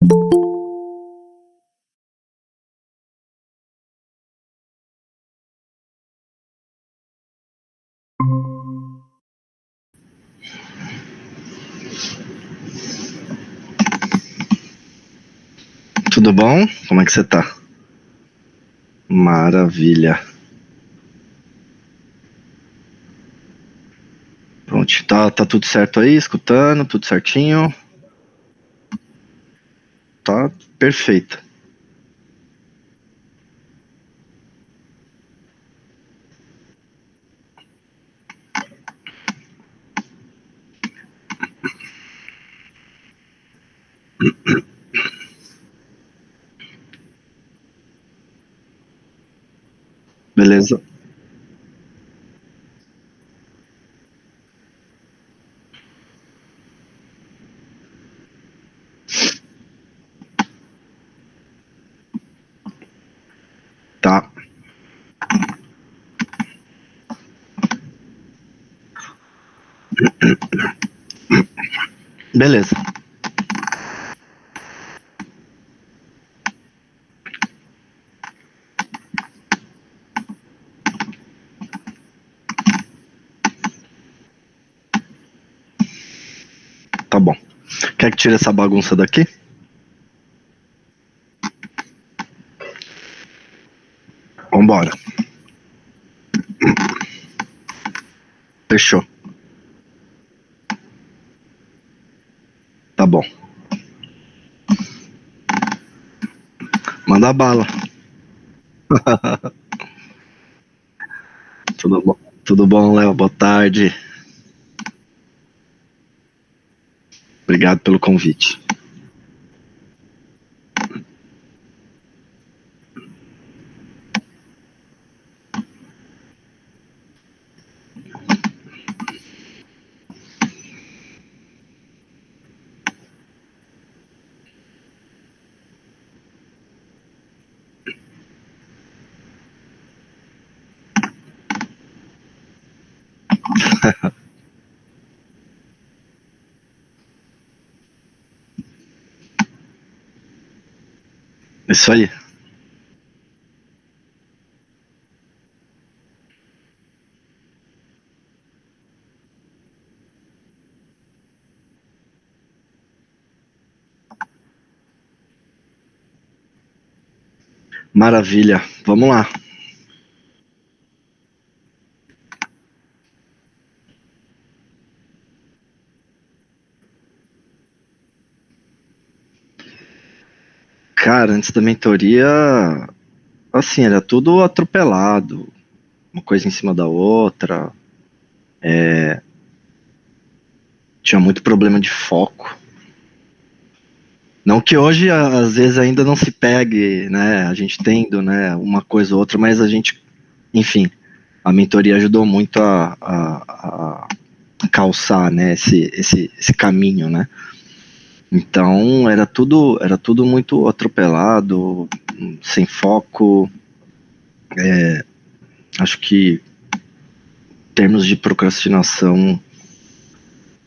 Tudo bom? Como é que você tá? Maravilha. Pronto, tá tudo certo aí, escutando, tudo certinho? Tá perfeito. Beleza? Tá. Beleza. Tá bom. Quer que tire essa bagunça daqui? Vambora. Fechou. Tá bom. Manda bala. Tudo bom? Tudo bom, Léo? Boa tarde. Obrigado pelo convite. Isso aí. Maravilha. Vamos lá. Cara, antes da mentoria, assim, era tudo atropelado, uma coisa em cima da outra. Tinha muito problema de foco. Não que hoje, às vezes, ainda não se pegue, né? A gente tendo, né, uma coisa ou outra, mas a gente, enfim, a mentoria ajudou muito a calçar, né, esse caminho, né? Então, era tudo muito atropelado, sem foco. Acho que em termos de procrastinação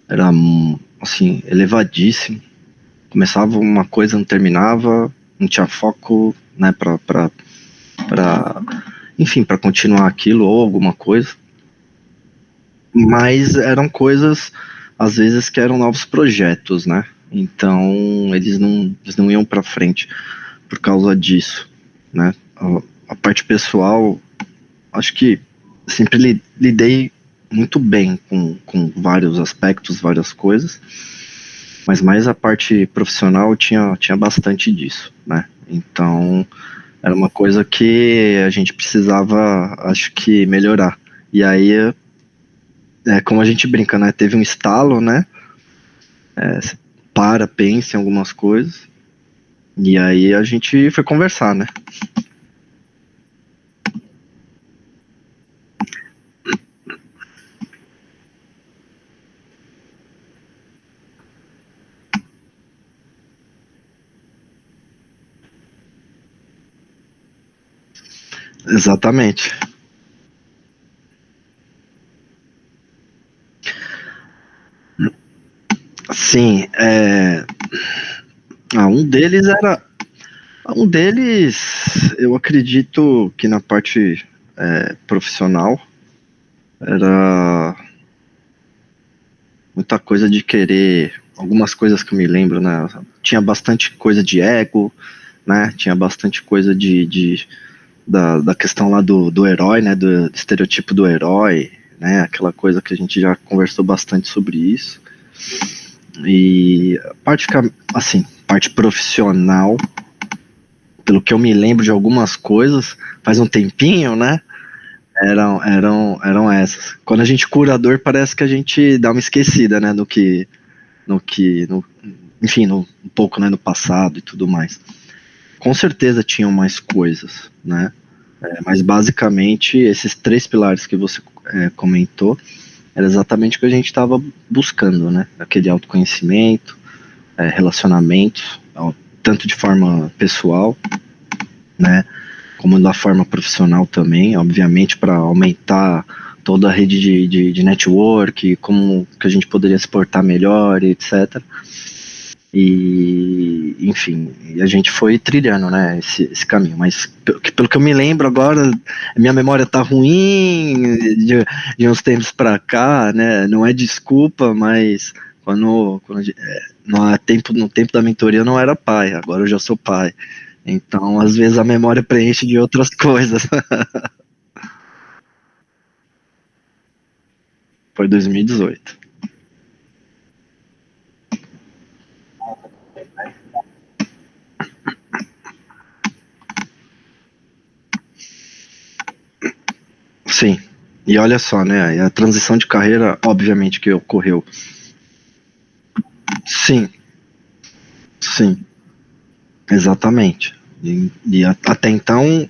era, assim, elevadíssimo. Começava uma coisa, não terminava, não tinha foco, né, pra enfim, para continuar aquilo ou alguma coisa. Mas eram coisas, às vezes, que eram novos projetos, né? Então, eles não iam para frente por causa disso, né? A parte pessoal, acho que sempre lidei muito bem com vários aspectos, várias coisas, mas mais a parte profissional tinha bastante disso, né? Então, era uma coisa que a gente precisava, acho que, melhorar. E aí, como a gente brinca, né? Teve um estalo, né? Você para, pensa em algumas coisas. E aí a gente foi conversar, né? Exatamente. Sim, Um deles era. Um deles, eu acredito que na parte profissional era muita coisa de querer. Algumas coisas que eu me lembro, né? Tinha bastante coisa de ego, né? Tinha bastante coisa da questão lá do herói, né? Do estereotipo do herói, né? Aquela coisa que a gente já conversou bastante sobre isso. E a parte, assim, parte profissional, pelo que eu me lembro de algumas coisas, faz um tempinho, né? Eram essas. Quando a gente cura a dor, parece que a gente dá uma esquecida, né? Enfim, um pouco, né, no passado e tudo mais. Com certeza tinham mais coisas, né? Mas basicamente esses três pilares que você comentou era exatamente o que a gente estava buscando, né? Aquele autoconhecimento, relacionamentos, tanto de forma pessoal, né? Como da forma profissional também, obviamente para aumentar toda a rede de network, como que a gente poderia se portar melhor, etc. E, enfim, a gente foi trilhando, né, esse caminho. Mas pelo que eu me lembro agora, minha memória tá ruim de uns tempos para cá, né? Não é desculpa, mas no tempo da mentoria eu não era pai, agora eu já sou pai. Então, às vezes a memória preenche de outras coisas. Foi 2018. Sim. E olha só, né? A transição de carreira, obviamente, que ocorreu. Sim, sim, exatamente. E até então,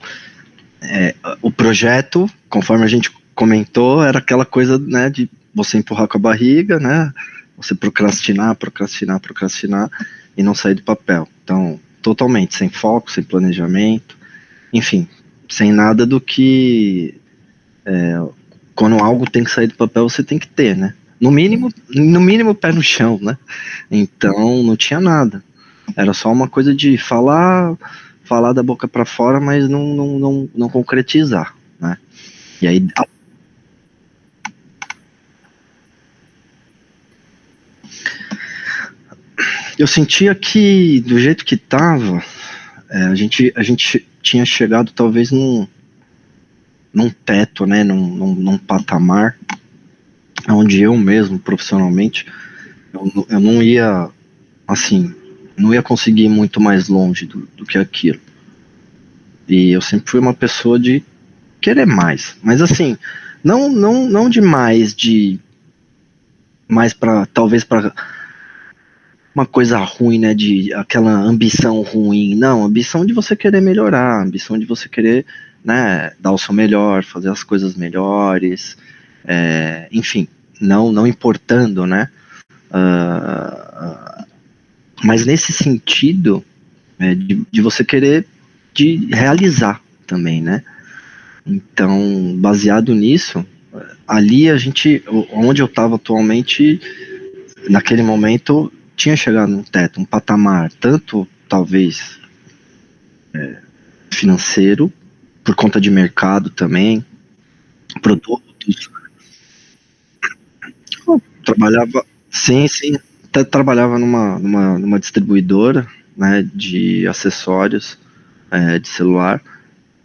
o projeto, conforme a gente comentou, era aquela coisa, né, de você empurrar com a barriga, né? Você procrastinar, procrastinar, procrastinar e não sair do papel. Então, totalmente sem foco, sem planejamento, enfim, sem nada do que quando algo tem que sair do papel, você tem que ter, né? No mínimo pé no chão, né? Então não tinha nada. Era só uma coisa de falar da boca para fora, mas não concretizar, né? E aí eu sentia que do jeito que tava, a gente tinha chegado talvez num teto, né? Num patamar onde eu mesmo, profissionalmente, eu não ia, assim, não ia conseguir ir muito mais longe do que aquilo. E eu sempre fui uma pessoa de querer mais. Mas assim, não demais de mais para talvez para uma coisa ruim, né, de aquela ambição ruim. Não, ambição de você querer melhorar, ambição de você querer, né, dar o seu melhor, fazer as coisas melhores, enfim, não importando, né? Uh, mas nesse sentido, de você querer de realizar também, né? Então, baseado nisso, ali a gente, onde eu estava atualmente, naquele momento, tinha chegado num teto, um patamar, tanto talvez financeiro, por conta de mercado também, produtos. Eu trabalhava, sim, sim, até trabalhava numa distribuidora, né, de acessórios de celular.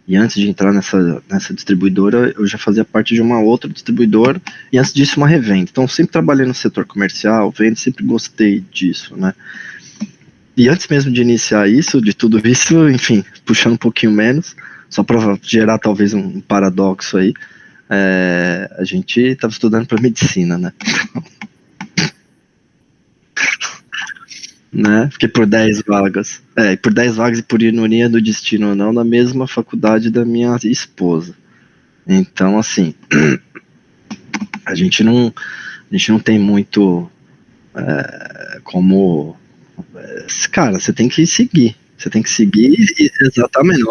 E antes de entrar nessa distribuidora, eu já fazia parte de uma outra distribuidora e antes disso uma revenda. Então eu sempre trabalhei no setor comercial, venda, sempre gostei disso, né? E antes mesmo de iniciar isso, de tudo isso, enfim, puxando um pouquinho menos, só para gerar talvez um paradoxo aí, a gente estava estudando para medicina, né? Fiquei por 10 vagas. Por 10 vagas e por ironia do destino ou não, na mesma faculdade da minha esposa. Então, assim, a gente não, a gente não tem muito como. Cara, você tem que seguir. Você tem que seguir exatamente.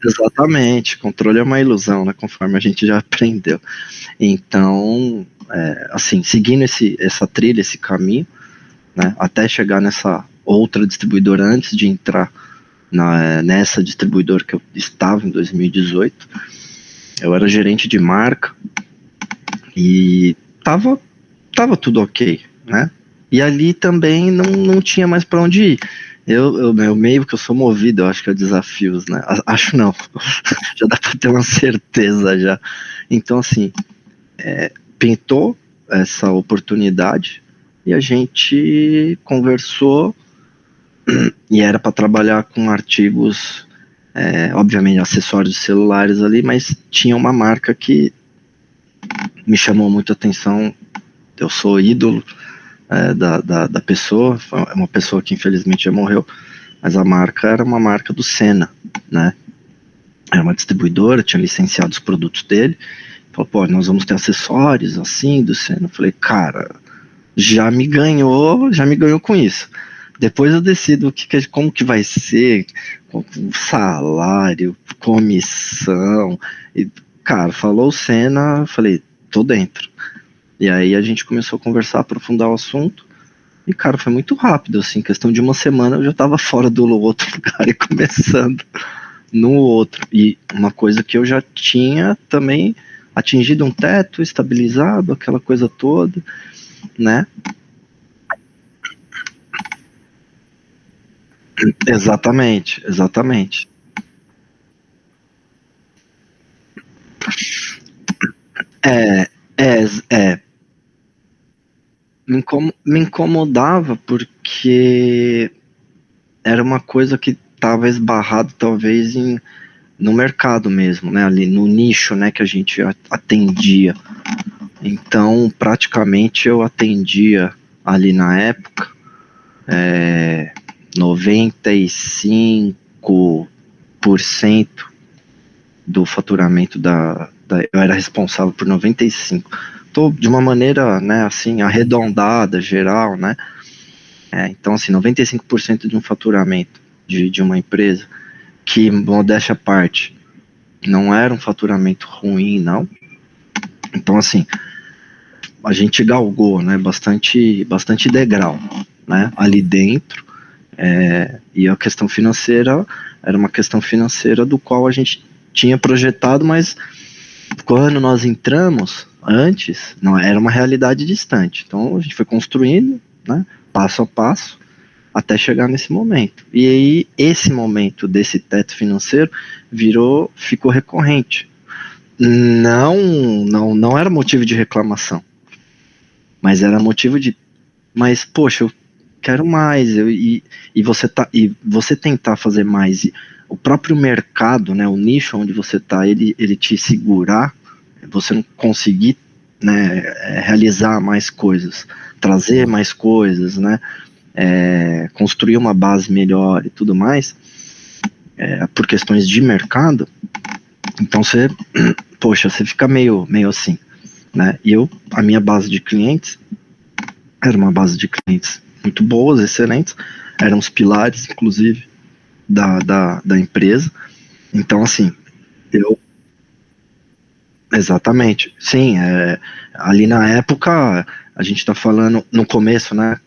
Exatamente. Controle é uma ilusão, né? Conforme a gente já aprendeu. Então, assim, seguindo essa trilha, esse caminho, né? Até chegar outra distribuidora antes de entrar nessa distribuidora que eu estava em 2018. Eu era gerente de marca e tava tudo ok, né? E ali também não tinha mais para onde ir. Eu meio que eu sou movido, eu acho que é desafios, né? Acho não, já dá para ter uma certeza já. Então, assim, pintou essa oportunidade e a gente conversou e era para trabalhar com artigos, obviamente acessórios de celulares ali, mas tinha uma marca que me chamou muito a atenção. Eu sou ídolo da pessoa, é uma pessoa que infelizmente já morreu, mas a marca era uma marca do Senna, né? Era uma distribuidora, tinha licenciado os produtos dele. Falou, pô, nós vamos ter acessórios assim do Senna. Eu falei, cara, já me ganhou com isso. Depois eu decido como que vai ser, salário, comissão. E, cara, falou o Senna, eu falei, tô dentro. E aí a gente começou a conversar, aprofundar o assunto. E, cara, foi muito rápido, assim, questão de uma semana eu já tava fora do outro lugar e começando no outro. E uma coisa que eu já tinha também atingido um teto, estabilizado, aquela coisa toda, né? Exatamente, exatamente. É, é, é. Me incomodava porque era uma coisa que estava esbarrado talvez no mercado mesmo, né? Ali no nicho, né? Que a gente atendia. Então, praticamente eu atendia ali na época 95% do faturamento eu era responsável por 95%. Tô de uma maneira, né, assim, arredondada, geral, né? Então, assim, 95% de um faturamento de uma empresa, que, modéstia à parte, não era um faturamento ruim, não. Então, assim, a gente galgou, né, bastante degrau, né, ali dentro, e a questão financeira era uma questão financeira do qual a gente tinha projetado, mas quando nós entramos antes, não era uma realidade distante. Então a gente foi construindo, né, passo a passo, até chegar nesse momento. E aí esse momento desse teto financeiro ficou recorrente. Não era motivo de reclamação, mas era motivo de, mas poxa, eu quero mais, e você tentar fazer mais, e o próprio mercado, né, o nicho onde você está, ele te segurar, você não conseguir, né, realizar mais coisas, trazer mais coisas, né, construir uma base melhor e tudo mais, por questões de mercado. Então poxa, você fica meio assim, né? E a minha base de clientes era uma base de clientes muito boas, excelentes, eram os pilares, inclusive, da empresa. Então, assim, eu. Exatamente. Sim, ali na época, a gente tá falando, no começo, né?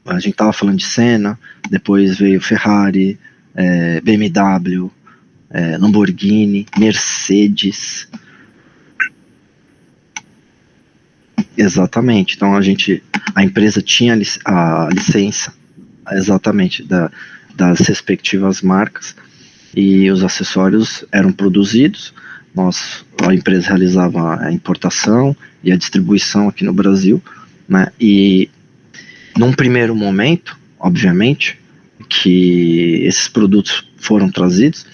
A gente tava falando de Senna, depois veio Ferrari, BMW, Lamborghini, Mercedes. Exatamente. Então a empresa tinha a licença, exatamente, das respectivas marcas, e os acessórios eram produzidos. A empresa realizava a importação e a distribuição aqui no Brasil, né? E num primeiro momento, obviamente, que esses produtos foram trazidos,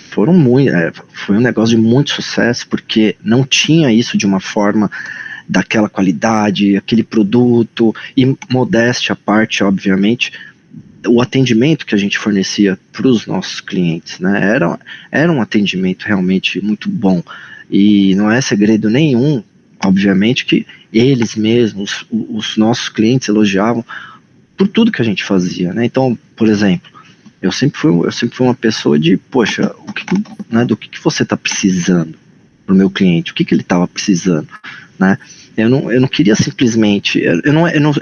foi um negócio de muito sucesso, porque não tinha isso de uma forma daquela qualidade, aquele produto, e modéstia à parte, obviamente, o atendimento que a gente fornecia para os nossos clientes, né, era um atendimento realmente muito bom, e não é segredo nenhum, obviamente, que eles mesmos, os nossos clientes elogiavam por tudo que a gente fazia, né? Então, por exemplo, eu sempre fui uma pessoa de, poxa, né, do que você está precisando para o meu cliente, o que ele estava precisando, né? Eu não queria simplesmente, eu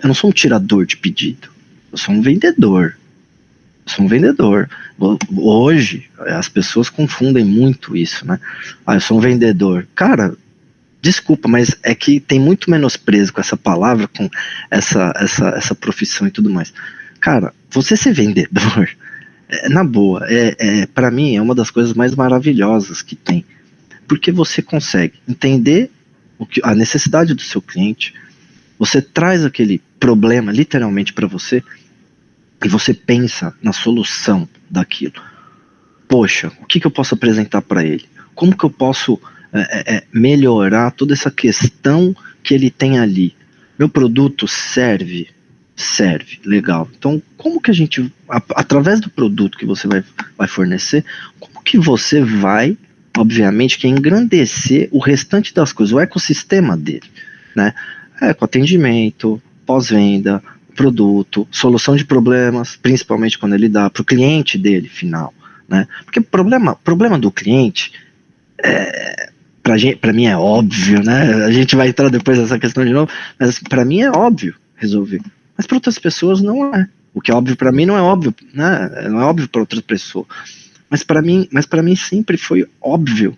não sou um tirador de pedido, eu sou um vendedor, sou um vendedor. Hoje, as pessoas confundem muito isso, né? Ah, eu sou um vendedor. Cara, desculpa, mas é que tem muito menosprezo com essa palavra, com essa profissão e tudo mais. Cara, você ser vendedor, na boa, para mim é uma das coisas mais maravilhosas que tem. Porque você consegue entender a necessidade do seu cliente, você traz aquele problema literalmente para você e você pensa na solução daquilo. Poxa, o que eu posso apresentar para ele? Como que eu posso melhorar toda essa questão que ele tem ali? Meu produto serve? Serve, legal. Então, como que a gente, através do produto que você vai fornecer, como que você vai, obviamente, que engrandecer o restante das coisas, o ecossistema dele, né? Com atendimento, pós-venda, produto, solução de problemas, principalmente quando ele dá para o cliente dele final, né? Porque problema do cliente, para mim é óbvio, né? A gente vai entrar depois nessa questão de novo, mas para mim é óbvio resolver. Mas para outras pessoas não é. O que é óbvio para mim não é óbvio, né? Não é óbvio para outra pessoa. Mas para mim sempre foi óbvio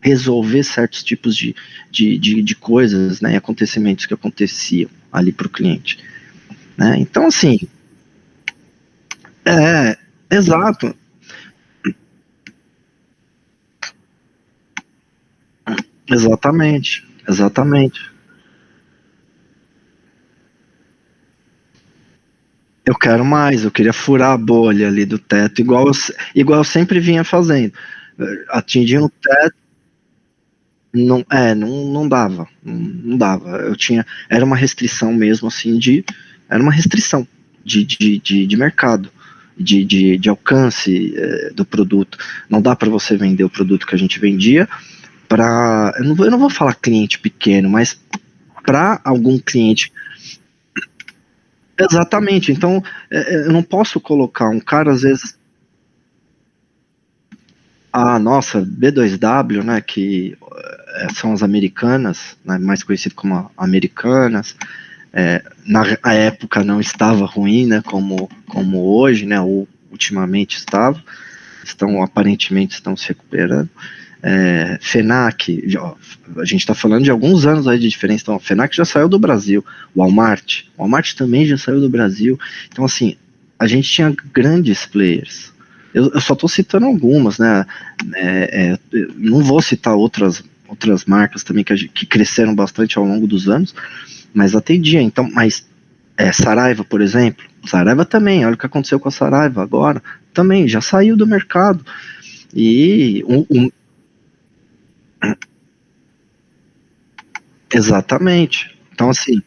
resolver certos tipos de coisas, né? Acontecimentos que aconteciam ali para o cliente, né? Então assim, é exato, exatamente, exatamente. Eu quero mais, eu queria furar a bolha ali do teto, igual eu sempre vinha fazendo. Atingir um teto, não dava, não dava. Era uma restrição mesmo, assim, era uma restrição de mercado, de alcance do produto. Não dá para você vender o produto que a gente vendia para, eu não vou falar cliente pequeno, mas para algum cliente. Exatamente, então eu não posso colocar um cara, às vezes. Nossa, B2W, né, que são as americanas, né, mais conhecido como americanas, na época não estava ruim, né, como hoje, né, ou ultimamente aparentemente estão se recuperando. FENAC, a gente está falando de alguns anos aí de diferença, então a FENAC já saiu do Brasil, o Walmart também já saiu do Brasil, então assim, a gente tinha grandes players. Eu só estou citando algumas, né? Não vou citar outras marcas também que cresceram bastante ao longo dos anos, mas atendia. Então, mas Saraiva, por exemplo, Saraiva também. Olha o que aconteceu com a Saraiva agora. Também já saiu do mercado. E exatamente. Então, assim,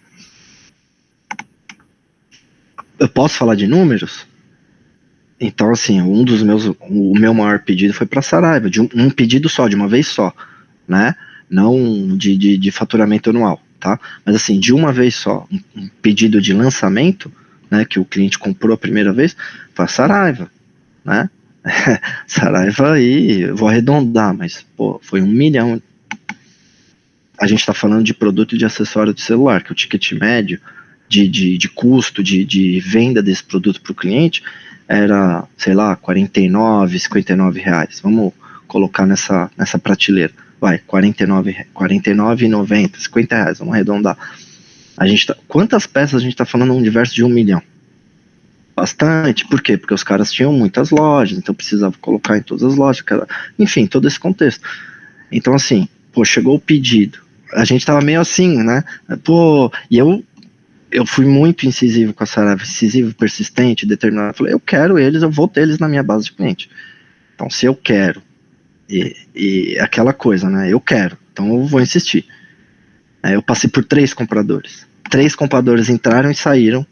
eu posso falar de números? Então, assim, o meu maior pedido foi para Saraiva, de um pedido só, de uma vez só, né? Não de faturamento anual, tá? Mas assim, de uma vez só, um pedido de lançamento, né? Que o cliente comprou a primeira vez, foi a Saraiva, né? Saraiva aí, eu vou arredondar, mas pô, foi 1 milhão. A gente está falando de produto de acessório de celular, que o ticket médio de custo de venda desse produto para o cliente era, sei lá, 49, R$ 59. Vamos colocar nessa prateleira. Vai, 49,90, R$ 50, vamos arredondar. Quantas peças a gente está falando num universo de 1 milhão? Bastante. Por quê? Porque os caras tinham muitas lojas, então precisava colocar em todas as lojas. Enfim, todo esse contexto. Então, assim, pô, chegou o pedido. A gente tava meio assim, né? Pô, e eu fui muito incisivo com a Saraiva, incisivo, persistente, determinado. Eu falei, eu quero eles, eu vou ter eles na minha base de cliente. Então, se eu quero, e aquela coisa, né? Eu quero, então eu vou insistir. Aí eu passei por 3 compradores. 3 compradores entraram e saíram.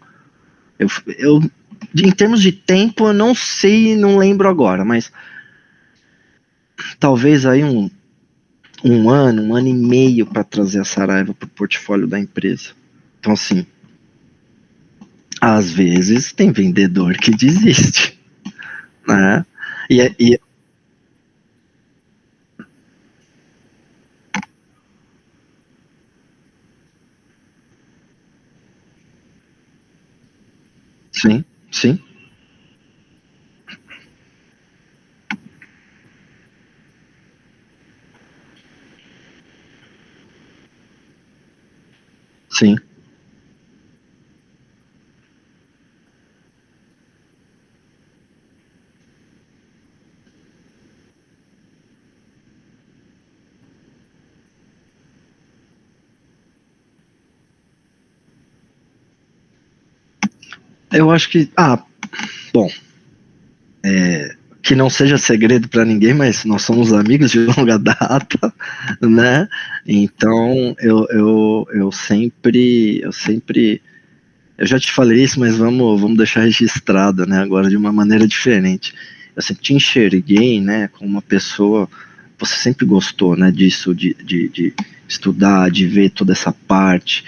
Eu, em termos de tempo, eu não sei, não lembro agora, mas talvez aí um ano e meio para trazer a Saraiva para o portfólio da empresa. Então, assim, às vezes tem vendedor que desiste, né? E sim, sim, sim. Eu acho que, bom, que não seja segredo para ninguém, mas nós somos amigos de longa data, né? Então eu já te falei isso, mas vamos deixar registrado, né? Agora de uma maneira diferente. Eu sempre te enxerguei, né? Como uma pessoa, você sempre gostou, né? Disso, de estudar, de ver toda essa parte,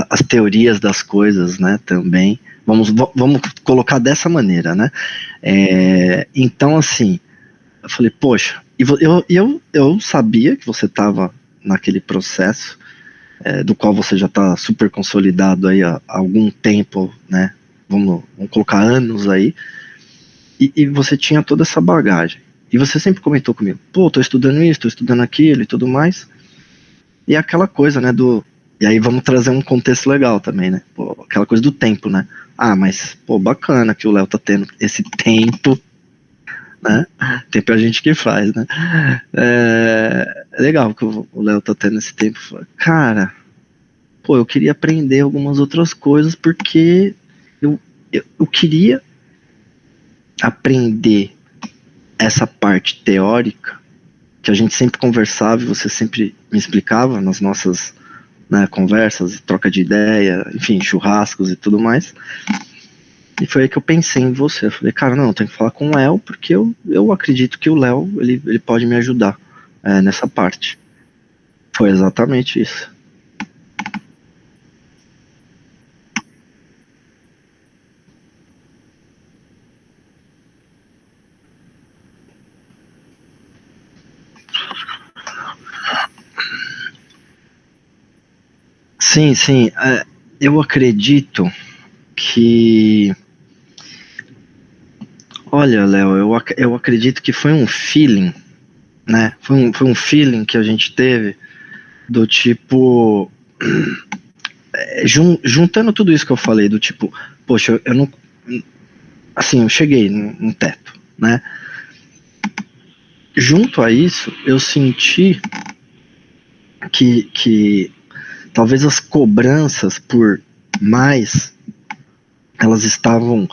as teorias das coisas, né? Também. Vamos colocar dessa maneira, né? Então, assim, eu falei, poxa, eu sabia que você estava naquele processo, do qual você já está super consolidado aí há algum tempo, né? Vamos colocar anos aí, e você tinha toda essa bagagem. E você sempre comentou comigo, pô, tô estudando isso, tô estudando aquilo e tudo mais. E aquela coisa, né, E aí vamos trazer um contexto legal também, né? Pô, aquela coisa do tempo, né? Mas, pô, bacana que o Léo tá tendo esse tempo, né? Tempo é a gente que faz, né? É legal que o Léo tá tendo esse tempo. Cara, pô, eu queria aprender algumas outras coisas porque eu queria aprender essa parte teórica que a gente sempre conversava e você sempre me explicava nas nossas, né, conversas, troca de ideia, enfim, churrascos e tudo mais. E foi aí que eu pensei em você. Eu falei, cara, não, eu tenho que falar com o Léo porque eu acredito que o Léo ele pode me ajudar nessa parte. Foi exatamente isso. Sim, sim. Eu acredito que. Olha, Léo, eu acredito que foi um feeling, né? Foi um feeling que a gente teve do tipo. Juntando tudo isso que eu falei, do tipo, poxa, eu não. Assim, eu cheguei no teto, né? Junto a isso, eu senti que talvez as cobranças por mais elas estavam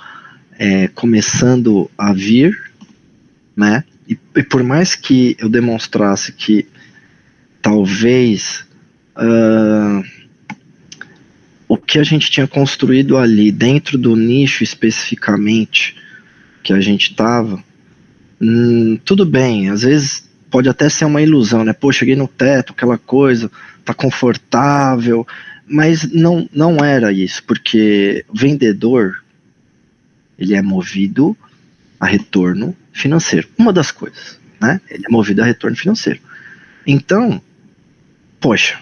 começando a vir, né? E por mais que eu demonstrasse que talvez o que a gente tinha construído ali dentro do nicho especificamente que a gente estava, tudo bem, às vezes pode até ser uma ilusão, né? Pô, cheguei no teto, aquela coisa, tá confortável, mas não era isso, porque o vendedor, ele é movido a retorno financeiro. Uma das coisas, né? Ele é movido a retorno financeiro. Então, poxa,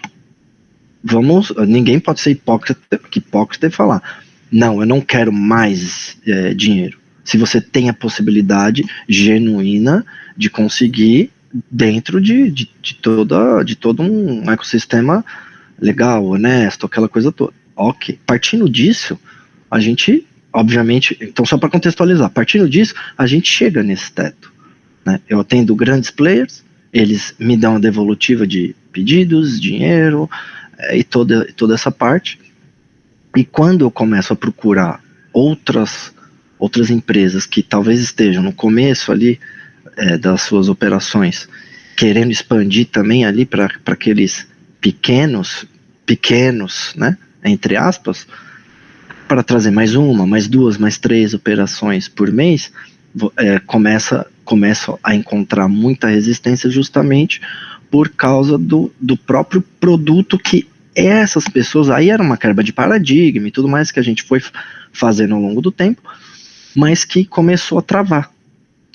ninguém pode ser hipócrita e falar, não, eu não quero mais dinheiro. Se você tem a possibilidade genuína de conseguir dentro de todo um ecossistema legal, honesto, aquela coisa toda. Ok. Partindo disso, a gente, obviamente, então só para contextualizar, partindo disso, a gente chega nesse teto. Né? Eu atendo grandes players, eles me dão a devolutiva de pedidos, dinheiro toda essa parte. E quando eu começo a procurar outras empresas que talvez estejam no começo ali das suas operações, querendo expandir também ali para aqueles pequenos, né, entre aspas, para trazer mais uma, mais duas, mais três operações por mês, começo a encontrar muita resistência justamente por causa do próprio produto que essas pessoas, aí era uma quebra de paradigma e tudo mais que a gente foi fazendo ao longo do tempo, mas que começou a travar.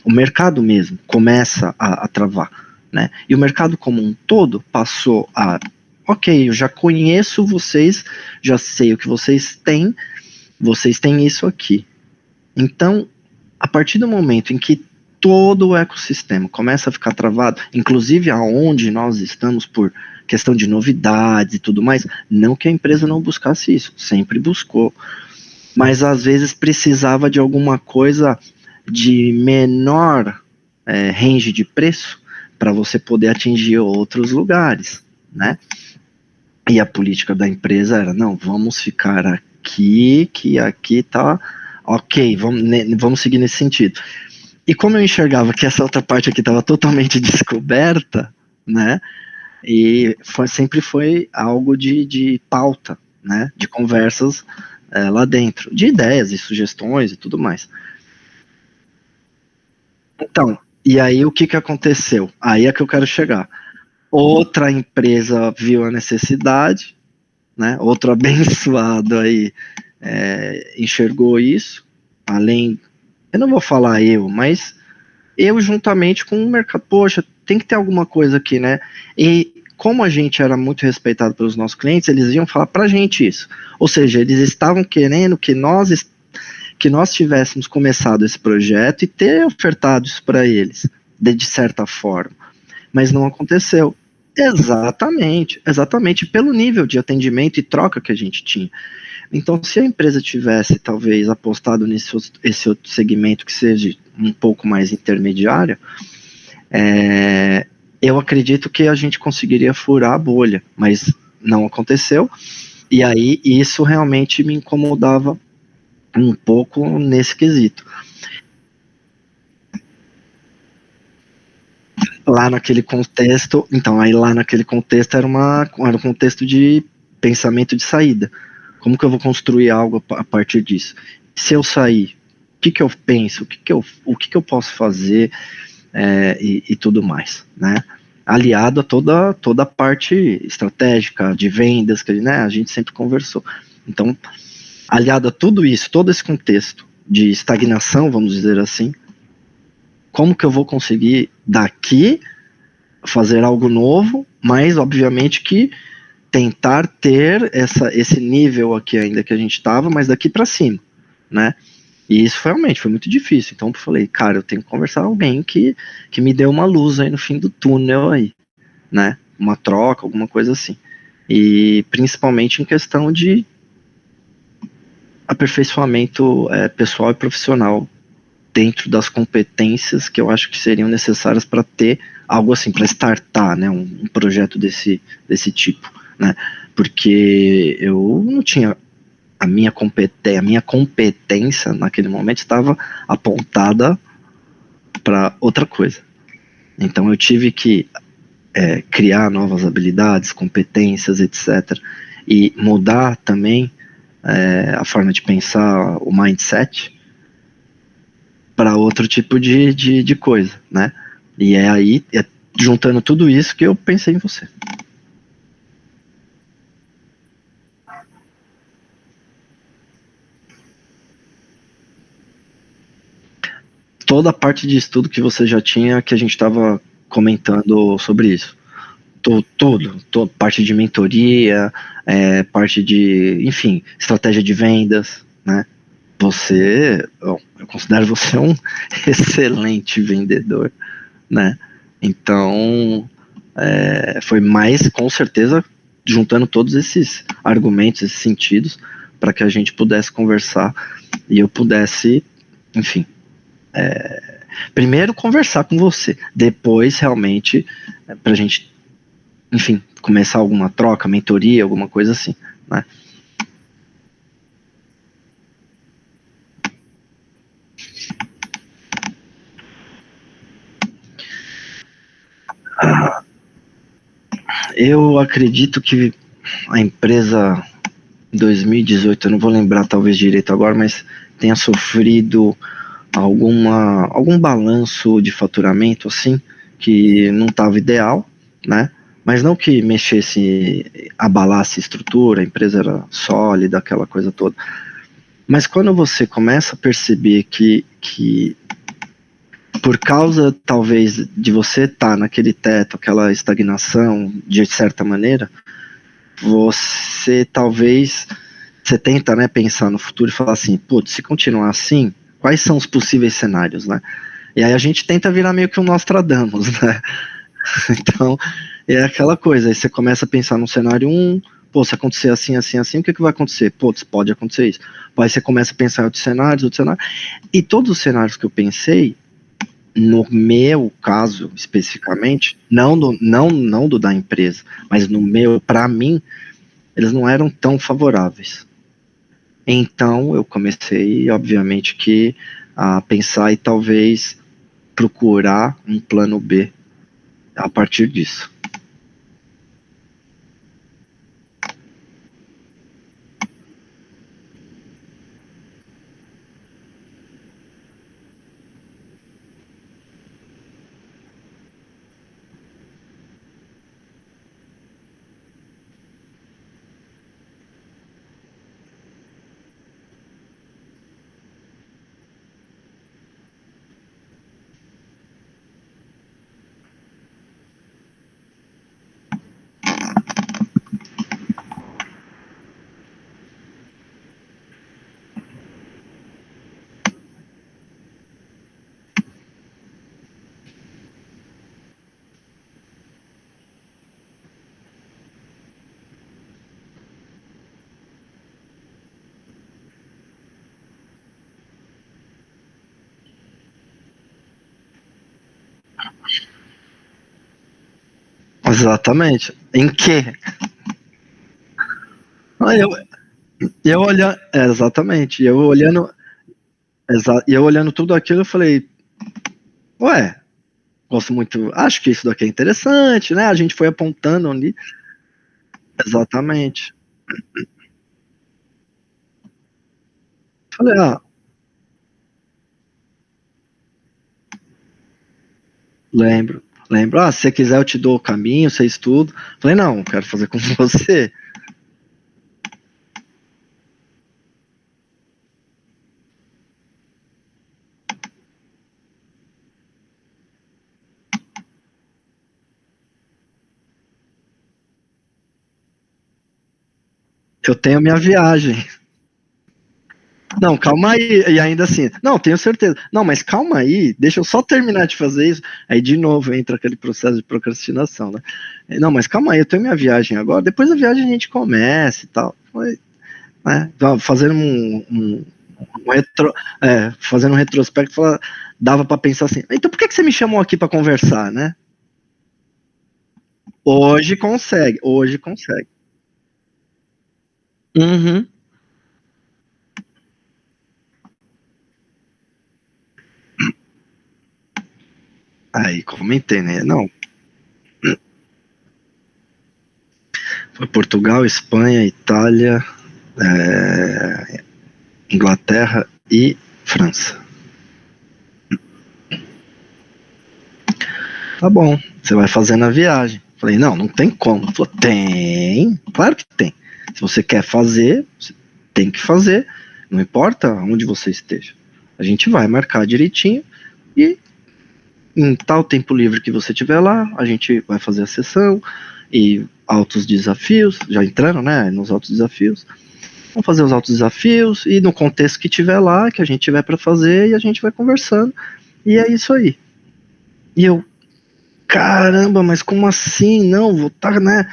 O mercado mesmo começa a travar, né? E o mercado como um todo passou ok, eu já conheço vocês, já sei o que vocês têm isso aqui. Então, a partir do momento em que todo o ecossistema começa a ficar travado, inclusive aonde nós estamos por questão de novidades e tudo mais, não que a empresa não buscasse isso, sempre buscou, mas às vezes precisava de alguma coisa de menor range de preço para você poder atingir outros lugares, né? E a política da empresa era, não, vamos ficar aqui, que aqui tá ok, vamos seguir nesse sentido. E como eu enxergava que essa outra parte aqui estava totalmente descoberta, né? E sempre foi algo de pauta, né? De conversas lá dentro, de ideias e sugestões e tudo mais. Então, e aí o que aconteceu? Aí é que eu quero chegar. Outra empresa viu a necessidade, né? Outro abençoado aí enxergou isso, além, eu não vou falar mas eu juntamente com o mercado, poxa, tem que ter alguma coisa aqui, né? E como a gente era muito respeitado pelos nossos clientes, eles iam falar pra gente isso. Ou seja, eles estavam querendo que nós tivéssemos começado esse projeto e ter ofertado isso para eles, de certa forma. Mas não aconteceu. Exatamente, pelo nível de atendimento e troca que a gente tinha. Então, se a empresa tivesse, talvez, apostado esse outro segmento que seja um pouco mais intermediário, eu acredito que a gente conseguiria furar a bolha, mas não aconteceu, e aí isso realmente me incomodava um pouco nesse quesito. Lá naquele contexto, então, aí lá naquele contexto era um contexto de pensamento de saída. Como que eu vou construir algo a partir disso? Se eu sair, o que eu penso? O que eu posso fazer e tudo mais, né? Aliado a toda a parte estratégica de vendas que né, a gente sempre conversou. Então, aliado a tudo isso, todo esse contexto de estagnação, vamos dizer assim, como que eu vou conseguir daqui fazer algo novo, mas obviamente que tentar ter esse nível aqui ainda que a gente estava, mas daqui para cima, né? E isso realmente foi muito difícil. Então eu falei, cara, eu tenho que conversar com alguém que me dê uma luz aí no fim do túnel aí, né? Uma troca, alguma coisa assim. E principalmente em questão de aperfeiçoamento pessoal e profissional dentro das competências que eu acho que seriam necessárias para ter algo assim, para startar, né, um projeto desse tipo, né, porque eu não tinha a minha competência naquele momento estava apontada para outra coisa. Então eu tive que criar novas habilidades, competências, etc. E mudar também a forma de pensar, o mindset, para outro tipo de coisa, né? E é aí, juntando tudo isso, que eu pensei em você. Toda a parte de estudo que você já tinha, que a gente estava comentando sobre isso. Tudo, parte de mentoria, parte de, enfim, estratégia de vendas, né? Eu considero você um excelente vendedor, né? Então, foi mais, com certeza, juntando todos esses argumentos, esses sentidos, para que a gente pudesse conversar e eu pudesse, enfim, primeiro conversar com você, depois realmente para a gente, enfim, começar alguma troca, mentoria, alguma coisa assim, né? Eu acredito que a empresa em 2018, eu não vou lembrar talvez direito agora, mas tenha sofrido algum balanço de faturamento assim que não estava ideal, né? Mas não que mexesse, abalasse a estrutura, a empresa era sólida, aquela coisa toda. Mas quando você começa a perceber que por causa talvez de você estar naquele teto, aquela estagnação de certa maneira, você talvez você tenta, né, pensar no futuro e falar assim, putz, se continuar assim, quais são os possíveis cenários, né? E aí a gente tenta virar meio que um Nostradamus, né? Então, é aquela coisa, aí você começa a pensar no cenário um, pô, se acontecer assim, assim, assim, o que, que vai acontecer? Pô, pode acontecer isso. Aí você começa a pensar em outros cenários, e todos os cenários que eu pensei, no meu caso, especificamente, não do da empresa, mas no meu, para mim, eles não eram tão favoráveis. Então, eu comecei, obviamente, que a pensar e talvez procurar um plano B a partir disso. Exatamente. Em que? Ah, eu olhando, exatamente. E eu olhando tudo aquilo, eu falei, ué, gosto muito, acho que isso daqui é interessante, né? A gente foi apontando ali. Exatamente. Falei, ah, lembro, lembro. Ah, se você quiser eu te dou o caminho, você estuda. Falei, não, quero fazer com você. Eu tenho minha viagem. Não, calma aí. E ainda assim, não, tenho certeza. Não, mas calma aí, deixa eu só terminar de fazer isso. Aí de novo entra aquele processo de procrastinação, né? Não, mas calma aí, eu tenho minha viagem agora. Depois da viagem a gente começa e tal. Foi, né? Fazendo fazendo um retrospecto, dava para pensar assim. Então por que você me chamou aqui para conversar, né? Hoje consegue, hoje consegue. Uhum. Aí comentei, né? Não, foi Portugal, Espanha, Itália, Inglaterra e França. Tá bom, você vai fazendo a viagem. Falei, não, não tem como. Falei, tem, claro que tem. Se você quer fazer, você tem que fazer. Não importa onde você esteja. A gente vai marcar direitinho e em tal tempo livre que você tiver lá, a gente vai fazer a sessão e altos desafios, já entrando, né, nos altos desafios. Vamos fazer os altos desafios e no contexto que tiver lá, que a gente tiver para fazer, e a gente vai conversando. E é isso aí. E eu, caramba, mas como assim? Não, vou estar, né?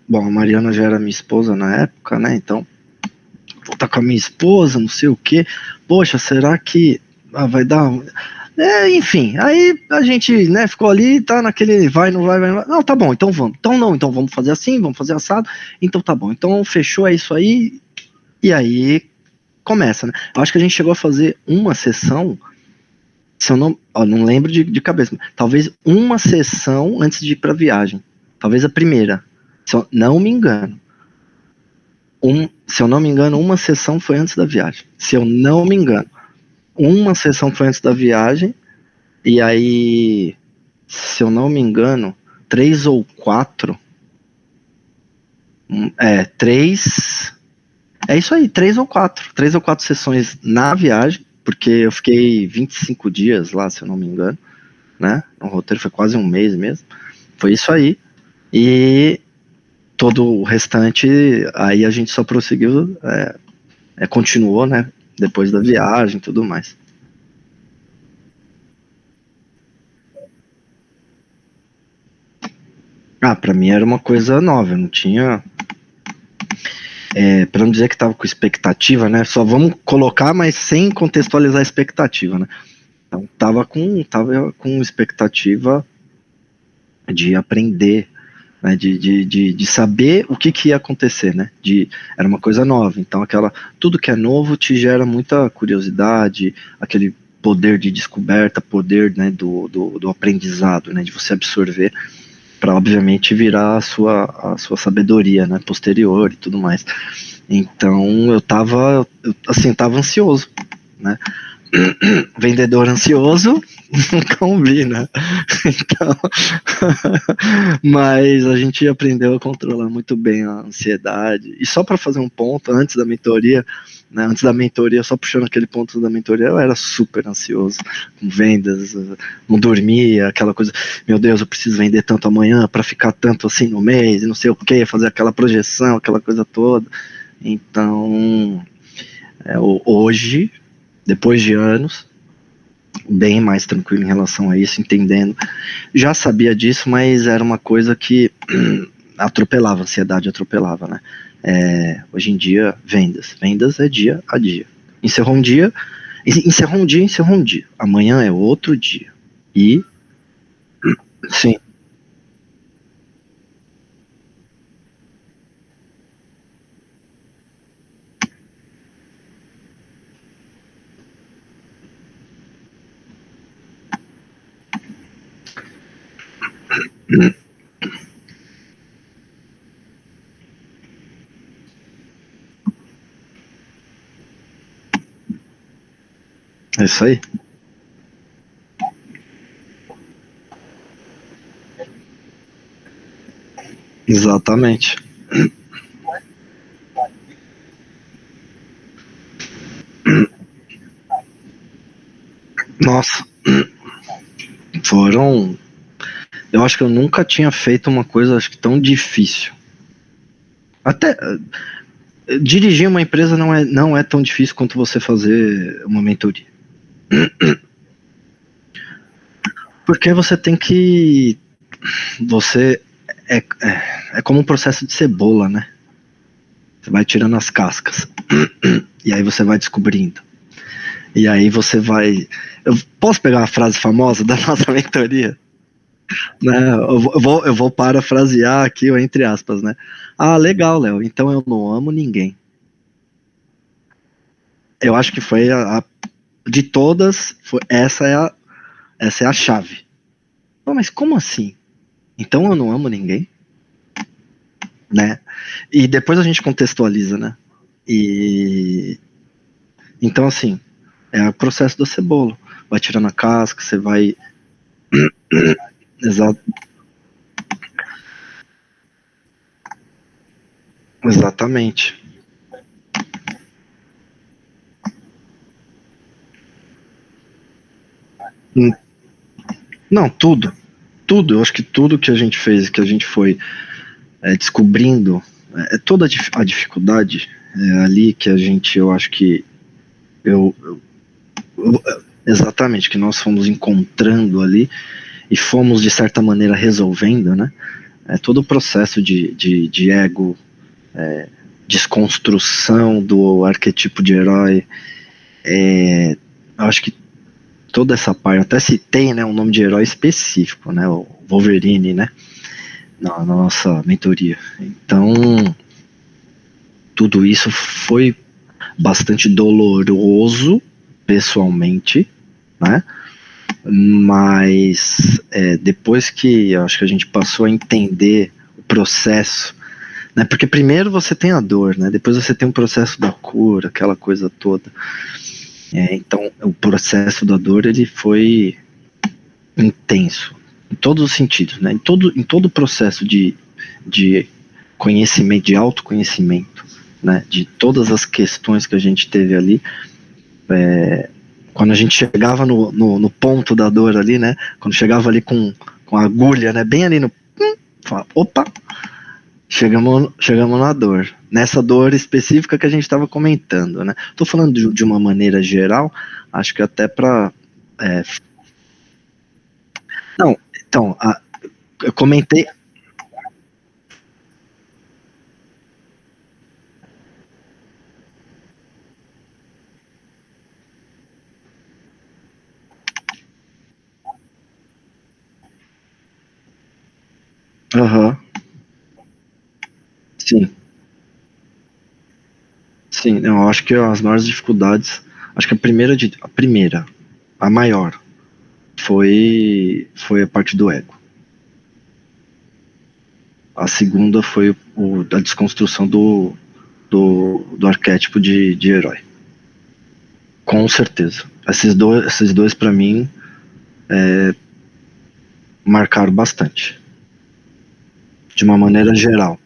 Bom, a Mariana já era minha esposa na época, né? Então, vou estar com a minha esposa, não sei o quê. Poxa, será que vai dar. Enfim, aí a gente, né, ficou ali, tá naquele vai, não vai, vai, não vai. Não, tá bom, então vamos. Então não, então vamos fazer assim, vamos fazer assado. Então tá bom, então fechou, é isso aí. E aí começa, né? Eu acho que a gente chegou a fazer uma sessão, se eu não lembro de cabeça, talvez uma sessão antes de ir pra viagem. Talvez a primeira, se eu não me engano. Se eu não me engano, uma sessão foi antes da viagem. Se eu não me engano, uma sessão foi antes da viagem, e aí, se eu não me engano, três ou quatro. Três. É isso aí, três ou quatro. Três ou quatro sessões na viagem, porque eu fiquei 25 dias lá, se eu não me engano, né? O roteiro foi quase um mês mesmo. Foi isso aí. E todo o restante, aí a gente só prosseguiu, continuou, né? Depois da viagem e tudo mais. Ah, pra mim era uma coisa nova, eu não tinha. Pra não dizer que tava com expectativa, né? Só vamos colocar, mas sem contextualizar a expectativa, né? Então tava com expectativa de aprender, né? De saber o que ia acontecer, né? Era uma coisa nova. Então tudo que é novo te gera muita curiosidade, aquele poder de descoberta, poder, né, do aprendizado, né? De você absorver para obviamente virar a sua sabedoria, né, posterior e tudo mais. Então eu tava ansioso, né? Vendedor ansioso não combina. Então, mas a gente aprendeu a controlar muito bem a ansiedade. E só para fazer um ponto, antes da mentoria, né, só puxando aquele ponto da mentoria, eu era super ansioso com vendas, não dormia, aquela coisa, meu Deus, eu preciso vender tanto amanhã para ficar tanto assim no mês, e não sei o que, fazer aquela projeção, aquela coisa toda. Então, hoje, depois de anos, bem mais tranquilo em relação a isso, entendendo. Já sabia disso, mas era uma coisa que atropelava, a ansiedade atropelava, né? Hoje em dia, vendas é dia a dia. Encerrou um dia, encerrou um dia. Amanhã é outro dia. E, sim, é isso aí. Exatamente. Nossa, foram. Eu acho que eu nunca tinha feito uma coisa, acho que tão difícil. Até dirigir uma empresa não é tão difícil quanto você fazer uma mentoria. Porque você tem que. Você. É como um processo de cebola, né? Você vai tirando as cascas. E aí você vai descobrindo. E aí você vai. Eu posso pegar uma frase famosa da nossa mentoria? Né? Eu vou parafrasear aqui, entre aspas, né? Ah, legal, Léo. Então eu não amo ninguém. Eu acho que foi de todas, essa é a chave. Pô, mas como assim? Então eu não amo ninguém, né? E depois a gente contextualiza, né? E então assim, é o processo da cebola. Vai tirando a casca, você vai. Exa exatamente. Hum, Não, tudo. Tudo. Eu acho que tudo que a gente fez, que a gente foi descobrindo, toda a dificuldade ali que a gente, eu acho que eu, exatamente, que nós fomos encontrando ali e fomos de certa maneira resolvendo, né? Todo o processo de ego, desconstrução do arquetipo de herói, eu acho que toda essa parte, até citei, né, um nome de herói específico, né, o Wolverine, né, na nossa mentoria. Então, tudo isso foi bastante doloroso, pessoalmente, né, mas depois que eu acho que a gente passou a entender o processo, né, porque primeiro você tem a dor, né, depois você tem o processo da cura, aquela coisa toda. Então, o processo da dor ele foi intenso, em todos os sentidos, né? Em todo o processo de conhecimento, de autoconhecimento, né? De todas as questões que a gente teve ali, quando a gente chegava no ponto da dor ali, né? Quando chegava ali com a agulha, né? Bem ali no. Fala, opa, chegamos na dor. Nessa dor específica que a gente estava comentando, né? Tô falando de uma maneira geral, acho que até para. Não, então, eu comentei. Aham. Sim, sim. Eu acho que as maiores dificuldades, acho que a maior, foi a parte do ego. A segunda foi a desconstrução do arquétipo de herói. Com certeza. Esses dois para mim, marcaram bastante. De uma maneira geral.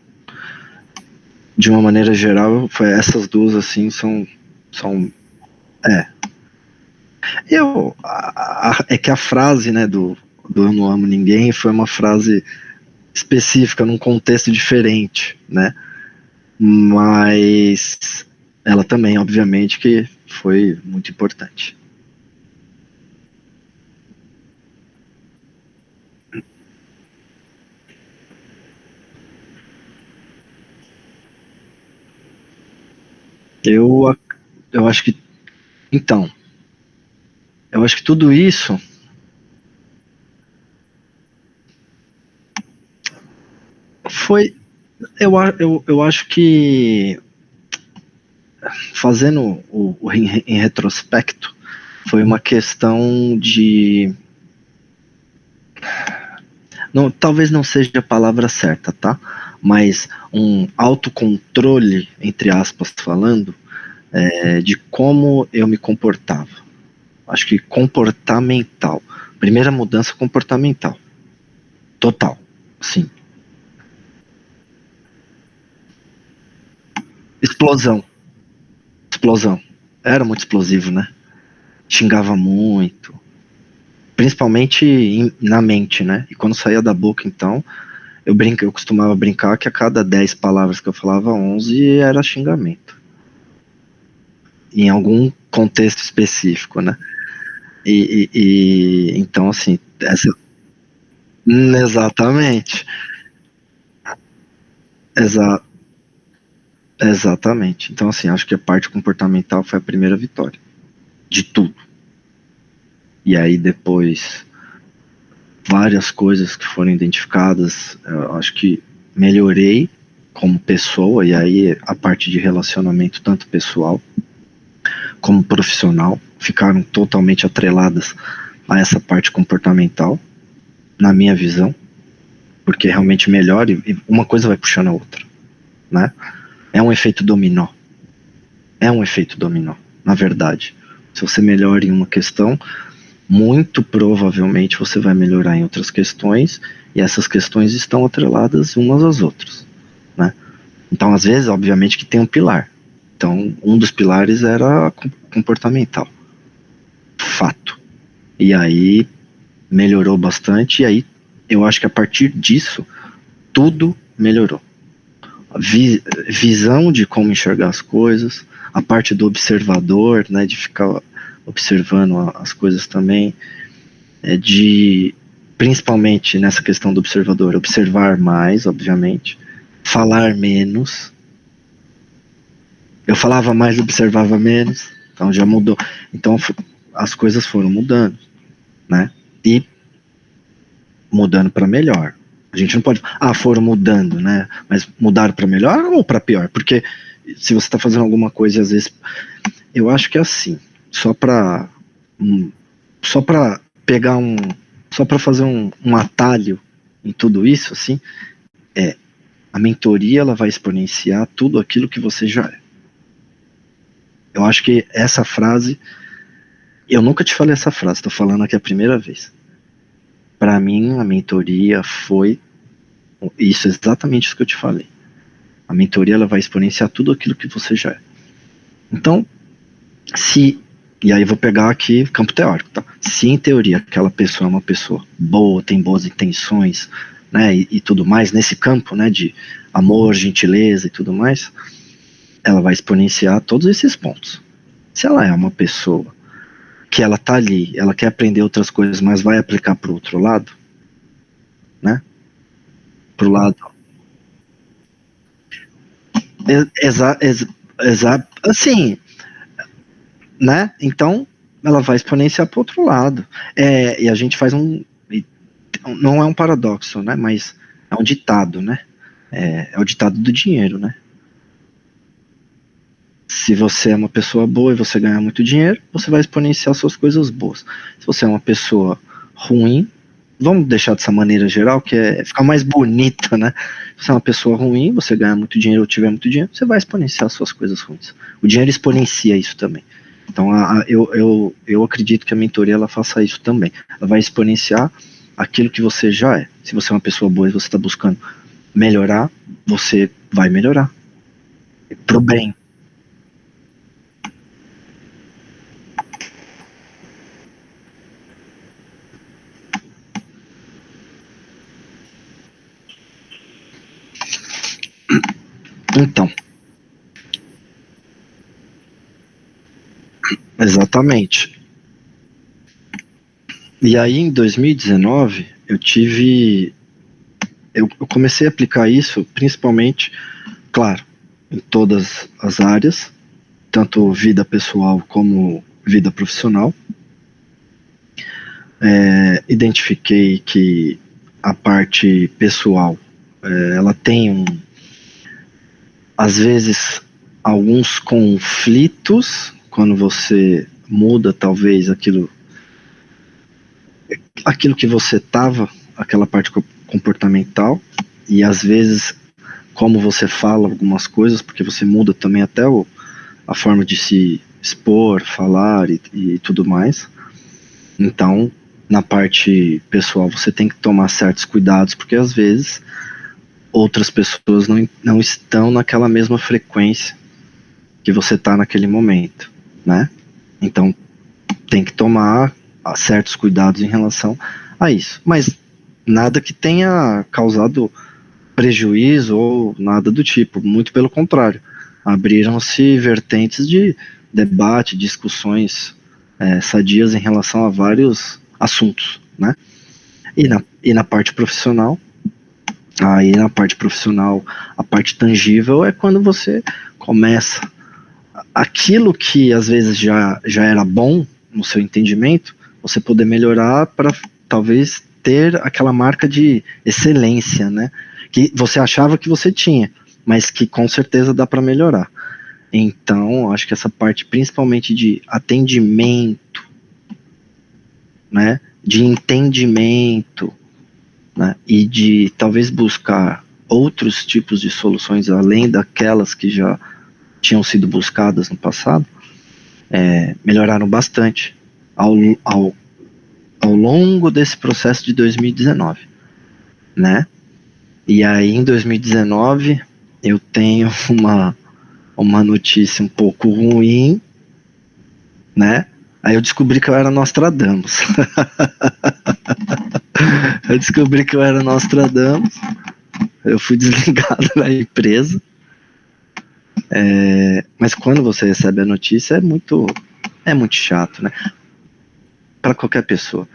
De uma maneira geral, foi essas duas assim são é. É que a frase, né, do Eu Não Amo Ninguém foi uma frase específica num contexto diferente, né? Mas ela também, obviamente, que foi muito importante. Eu, eu acho que, então, eu acho que tudo isso foi, eu acho que fazendo em retrospecto, foi uma questão de, não, talvez não seja a palavra certa, tá? Mas um autocontrole, entre aspas, falando, de como eu me comportava. Acho que comportamental. Primeira mudança comportamental. Total. Sim. Explosão. Explosão. Era muito explosivo, né? Xingava muito. Principalmente na mente, né? E quando saía da boca, então, eu costumava brincar que a cada 10 palavras que eu falava, 11 era xingamento. Em algum contexto específico, né? Então, assim, exatamente. Exa, exatamente. Então, assim, acho que a parte comportamental foi a primeira vitória de tudo. E aí depois várias coisas que foram identificadas, eu acho que melhorei como pessoa, e aí a parte de relacionamento, tanto pessoal como profissional, ficaram totalmente atreladas a essa parte comportamental, na minha visão, porque realmente melhora e uma coisa vai puxando a outra, né? É um efeito dominó. É um efeito dominó, na verdade. Se você melhora em uma questão, muito provavelmente você vai melhorar em outras questões, e essas questões estão atreladas umas às outras, né? Então, às vezes, obviamente que tem um pilar. Então, um dos pilares era comportamental, fato. E aí melhorou bastante, e aí eu acho que a partir disso tudo melhorou. A visão de como enxergar as coisas, a parte do observador, né, de ficar observando as coisas também, de principalmente nessa questão do observador, observar mais, obviamente, falar menos. Eu falava mais, observava menos, então já mudou. Então as coisas foram mudando, né? E mudando para melhor. A gente não pode, foram mudando, né? Mas mudaram para melhor ou para pior? Porque se você está fazendo alguma coisa, às vezes, eu acho que é assim, só para só para pegar só para fazer um atalho em tudo isso, assim, a mentoria ela vai exponenciar tudo aquilo que você já é. Eu acho que essa frase, eu nunca te falei essa frase, estou falando aqui a primeira vez. Para mim, a mentoria foi isso, exatamente isso que eu te falei. A mentoria ela vai exponenciar tudo aquilo que você já é. Então, se e aí eu vou pegar aqui campo teórico, tá? Se em teoria aquela pessoa é uma pessoa boa, tem boas intenções, né, e tudo mais nesse campo, né, de amor, gentileza e tudo mais, ela vai exponenciar todos esses pontos. Se ela é uma pessoa que ela tá ali, ela quer aprender outras coisas, mas vai aplicar para o outro lado, né? Pro lado exa, exa, assim, né? Então ela vai exponenciar para o outro lado. E a gente faz não é um paradoxo, né? Mas É um ditado, né? É o ditado do dinheiro, né? Se você é uma pessoa boa e você ganhar muito dinheiro, você vai exponenciar suas coisas boas. Se você é uma pessoa ruim, vamos deixar dessa maneira geral, que é ficar mais bonita, né? Se você é uma pessoa ruim, você ganhar muito dinheiro ou tiver muito dinheiro, você vai exponenciar suas coisas ruins. O dinheiro exponencia isso também. Então, eu acredito que a mentoria ela faça isso também. Ela vai exponenciar aquilo que você já é. Se você é uma pessoa boa e você está buscando melhorar, você vai melhorar. Pro bem. Então, exatamente. E aí, em 2019, eu comecei a aplicar isso principalmente, claro, em todas as áreas, tanto vida pessoal como vida profissional. Identifiquei que a parte pessoal, ela tem às vezes, alguns conflitos quando você muda talvez aquilo que você estava, aquela parte comportamental, e às vezes como você fala algumas coisas, porque você muda também até a forma de se expor, falar e tudo mais. Então, na parte pessoal, você tem que tomar certos cuidados, porque às vezes outras pessoas não estão naquela mesma frequência que você está naquele momento, né? Então, tem que tomar certos cuidados em relação a isso. Mas nada que tenha causado prejuízo ou nada do tipo, muito pelo contrário. Abriram-se vertentes de debate, discussões sadias em relação a vários assuntos, né? E na parte profissional, a parte tangível é quando você começa aquilo que às vezes já era bom no seu entendimento, você poder melhorar para talvez ter aquela marca de excelência, né? Que você achava que você tinha, mas que com certeza dá para melhorar. Então, acho que essa parte principalmente de atendimento, né? De entendimento, né? E de talvez buscar outros tipos de soluções além daquelas que já tinham sido buscadas no passado, melhoraram bastante ao, ao, ao longo desse processo de 2019, né? E aí em 2019 eu tenho uma notícia um pouco ruim, né? Aí eu descobri que eu era Nostradamus. Eu descobri que eu era Nostradamus. Eu fui desligado da empresa. Mas quando você recebe a notícia é muito chato, né? Para qualquer pessoa.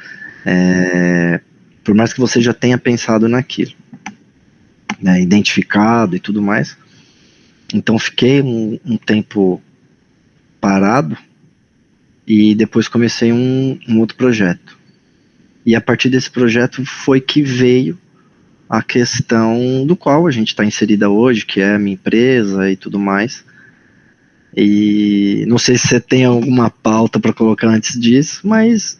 Por mais que você já tenha pensado naquilo, né, identificado e tudo mais. Então fiquei um tempo parado e depois comecei um outro projeto. E a partir desse projeto foi que veio a questão do qual a gente está inserida hoje, que é a minha empresa e tudo mais. E não sei se você tem alguma pauta para colocar antes disso, mas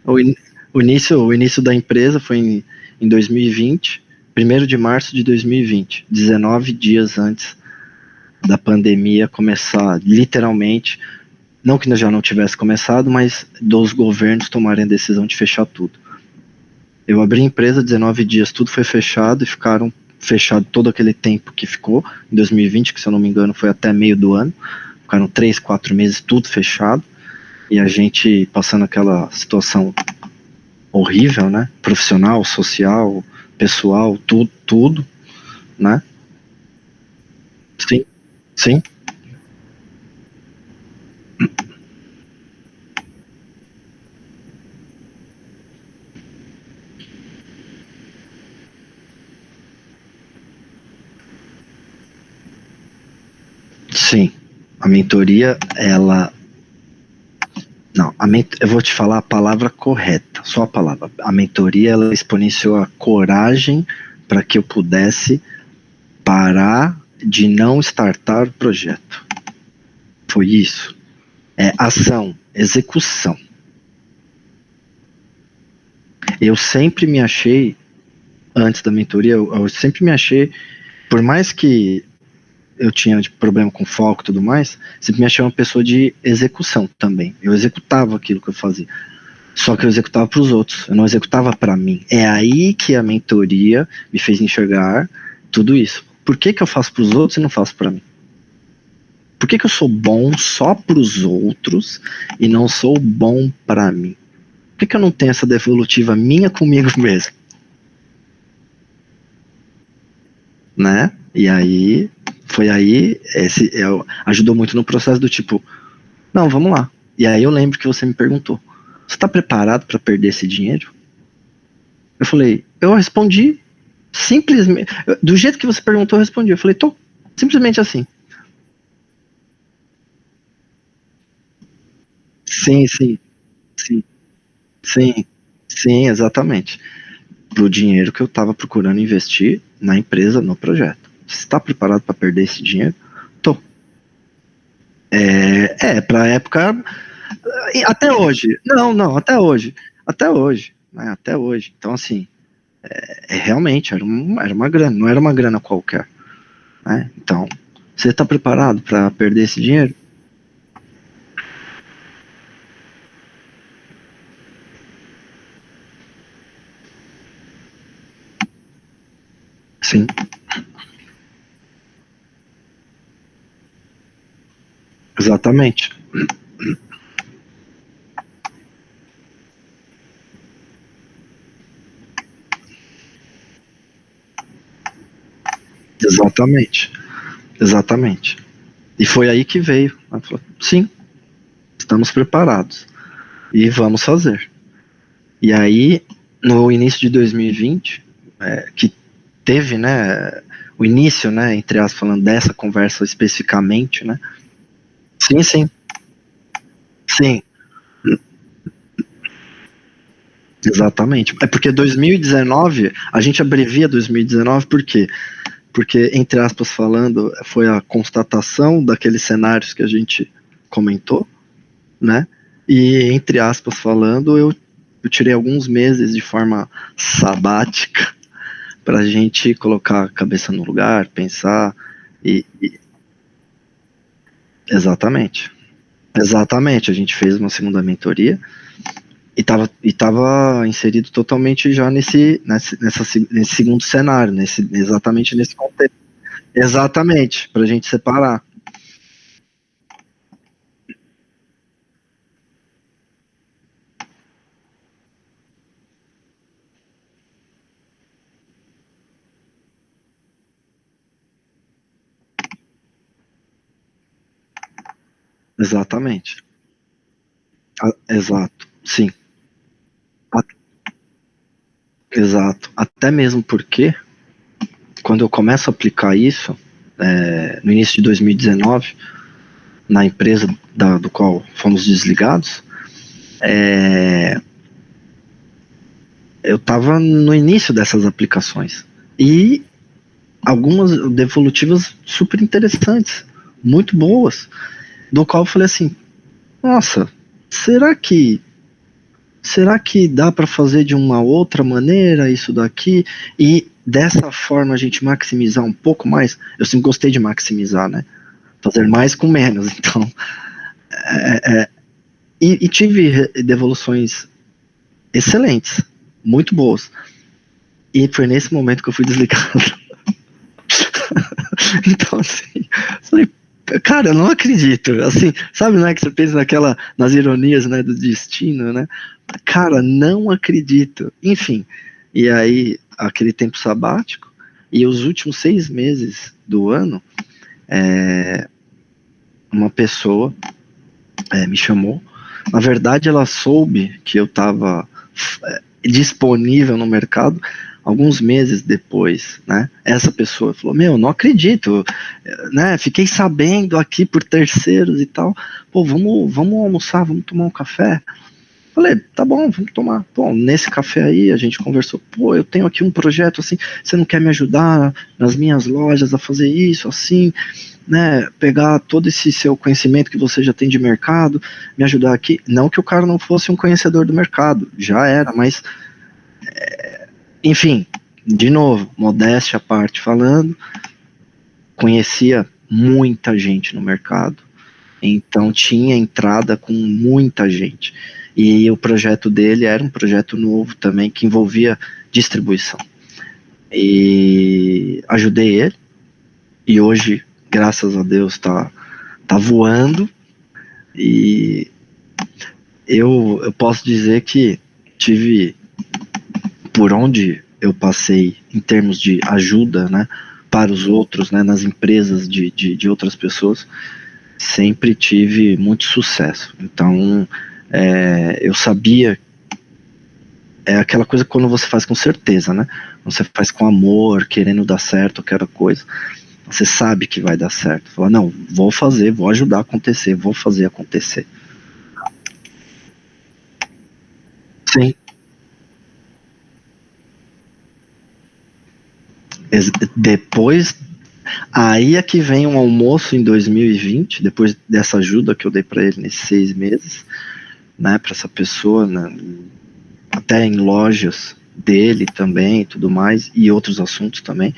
o início da empresa foi em 2020, 1º de março de 2020, 19 dias antes da pandemia começar, literalmente, não que já não tivesse começado, mas dos governos tomarem a decisão de fechar tudo. Eu abri a empresa, 19 dias, tudo foi fechado e ficaram fechado todo aquele tempo que ficou, em 2020, que se eu não me engano foi até meio do ano, ficaram 3, 4 meses tudo fechado, e a gente passando aquela situação horrível, né? Profissional, social, pessoal, tudo, né? Sim, sim, sim. A mentoria, ela. Não, eu vou te falar a palavra correta, só a palavra. A mentoria, ela exponenciou a coragem para que eu pudesse parar de não startar o projeto. Foi isso. É ação, execução. Eu sempre me achei, antes da mentoria, eu sempre me achei, por mais que eu tinha problema com foco e tudo mais, sempre me achei uma pessoa de execução também. Eu executava aquilo que eu fazia. Só que eu executava para os outros, eu não executava para mim. É aí que a mentoria me fez enxergar tudo isso. Por que eu faço para os outros e não faço para mim? Por que eu sou bom só para os outros e não sou bom para mim? Por que eu não tenho essa devolutiva minha comigo mesmo? Né? E aí, foi aí, ajudou muito no processo do tipo, não, vamos lá. E aí eu lembro que você me perguntou, você está preparado para perder esse dinheiro? Eu falei, eu respondi simplesmente, do jeito que você perguntou, eu respondi. Eu falei, tô, simplesmente assim. Sim, sim, sim, sim, sim, exatamente. Pro dinheiro que eu estava procurando investir na empresa, no projeto. Você está preparado para perder esse dinheiro? Tô. Pra época, até hoje. Não, não, até hoje. Até hoje. Né, até hoje. Então, assim, realmente era uma grana, não era uma grana qualquer. Né? Então, você está preparado para perder esse dinheiro? Sim, exatamente. Exatamente. Exatamente. E foi aí que veio. Ela falou, sim, estamos preparados. E vamos fazer. E aí, no início de 2020, que teve, né, o início, né, entre aspas, falando dessa conversa especificamente, né? Sim, sim, sim, exatamente. É porque 2019, a gente abrevia 2019 por quê? Porque, entre aspas, falando, foi a constatação daqueles cenários que a gente comentou, né? E, entre aspas, falando, eu tirei alguns meses de forma sabática para a gente colocar a cabeça no lugar, pensar e exatamente. Exatamente, a gente fez uma segunda mentoria e tava inserido totalmente já nesse segundo cenário, exatamente nesse contexto. Exatamente, para a gente separar. Exatamente. Exato, sim. A- Exato. Até mesmo porque, quando eu começo a aplicar isso, no início de 2019, na empresa do qual fomos desligados, eu estava no início dessas aplicações. E algumas devolutivas super interessantes, muito boas, do qual eu falei assim, nossa, será que dá para fazer de uma outra maneira isso daqui e dessa forma a gente maximizar um pouco mais? Eu sempre gostei de maximizar, né? Fazer mais com menos, então. E tive devoluções excelentes, muito boas. E foi nesse momento que eu fui desligado. Então, assim, falei, cara, eu não acredito. Assim, sabe, né, que você pensa nas ironias, né, do destino, né? Cara, não acredito. Enfim, e aí, aquele tempo sabático, e os últimos 6 meses do ano, uma pessoa me chamou. Na verdade, ela soube que eu estava disponível no mercado alguns meses depois, né? Essa pessoa falou: Meu, não acredito, né? Fiquei sabendo aqui por terceiros e tal. Pô, vamos almoçar, vamos tomar um café. Falei, tá bom, vamos tomar. Bom, nesse café aí a gente conversou, pô, eu tenho aqui um projeto assim, você não quer me ajudar nas minhas lojas a fazer isso, assim, né, pegar todo esse seu conhecimento que você já tem de mercado, me ajudar aqui. Não que o cara não fosse um conhecedor do mercado, já era, mas, enfim, de novo, modéstia à parte falando, conhecia muita gente no mercado, então tinha entrada com muita gente. E o projeto dele era um projeto novo também, que envolvia distribuição. E ajudei ele, e hoje, graças a Deus, tá voando, e eu posso dizer que tive, por onde eu passei em termos de ajuda, né, para os outros, né, nas empresas de outras pessoas, sempre tive muito sucesso. Então, eu sabia, é aquela coisa quando você faz com certeza, né? Você faz com amor, querendo dar certo, aquela coisa. Você sabe que vai dar certo. Fala, não, vou fazer, vou ajudar a acontecer, vou fazer acontecer. Sim. Depois, aí é que vem um almoço em 2020, depois dessa ajuda que eu dei para ele nesses 6 meses, né, para essa pessoa, né, até em lojas dele também e tudo mais, e outros assuntos também.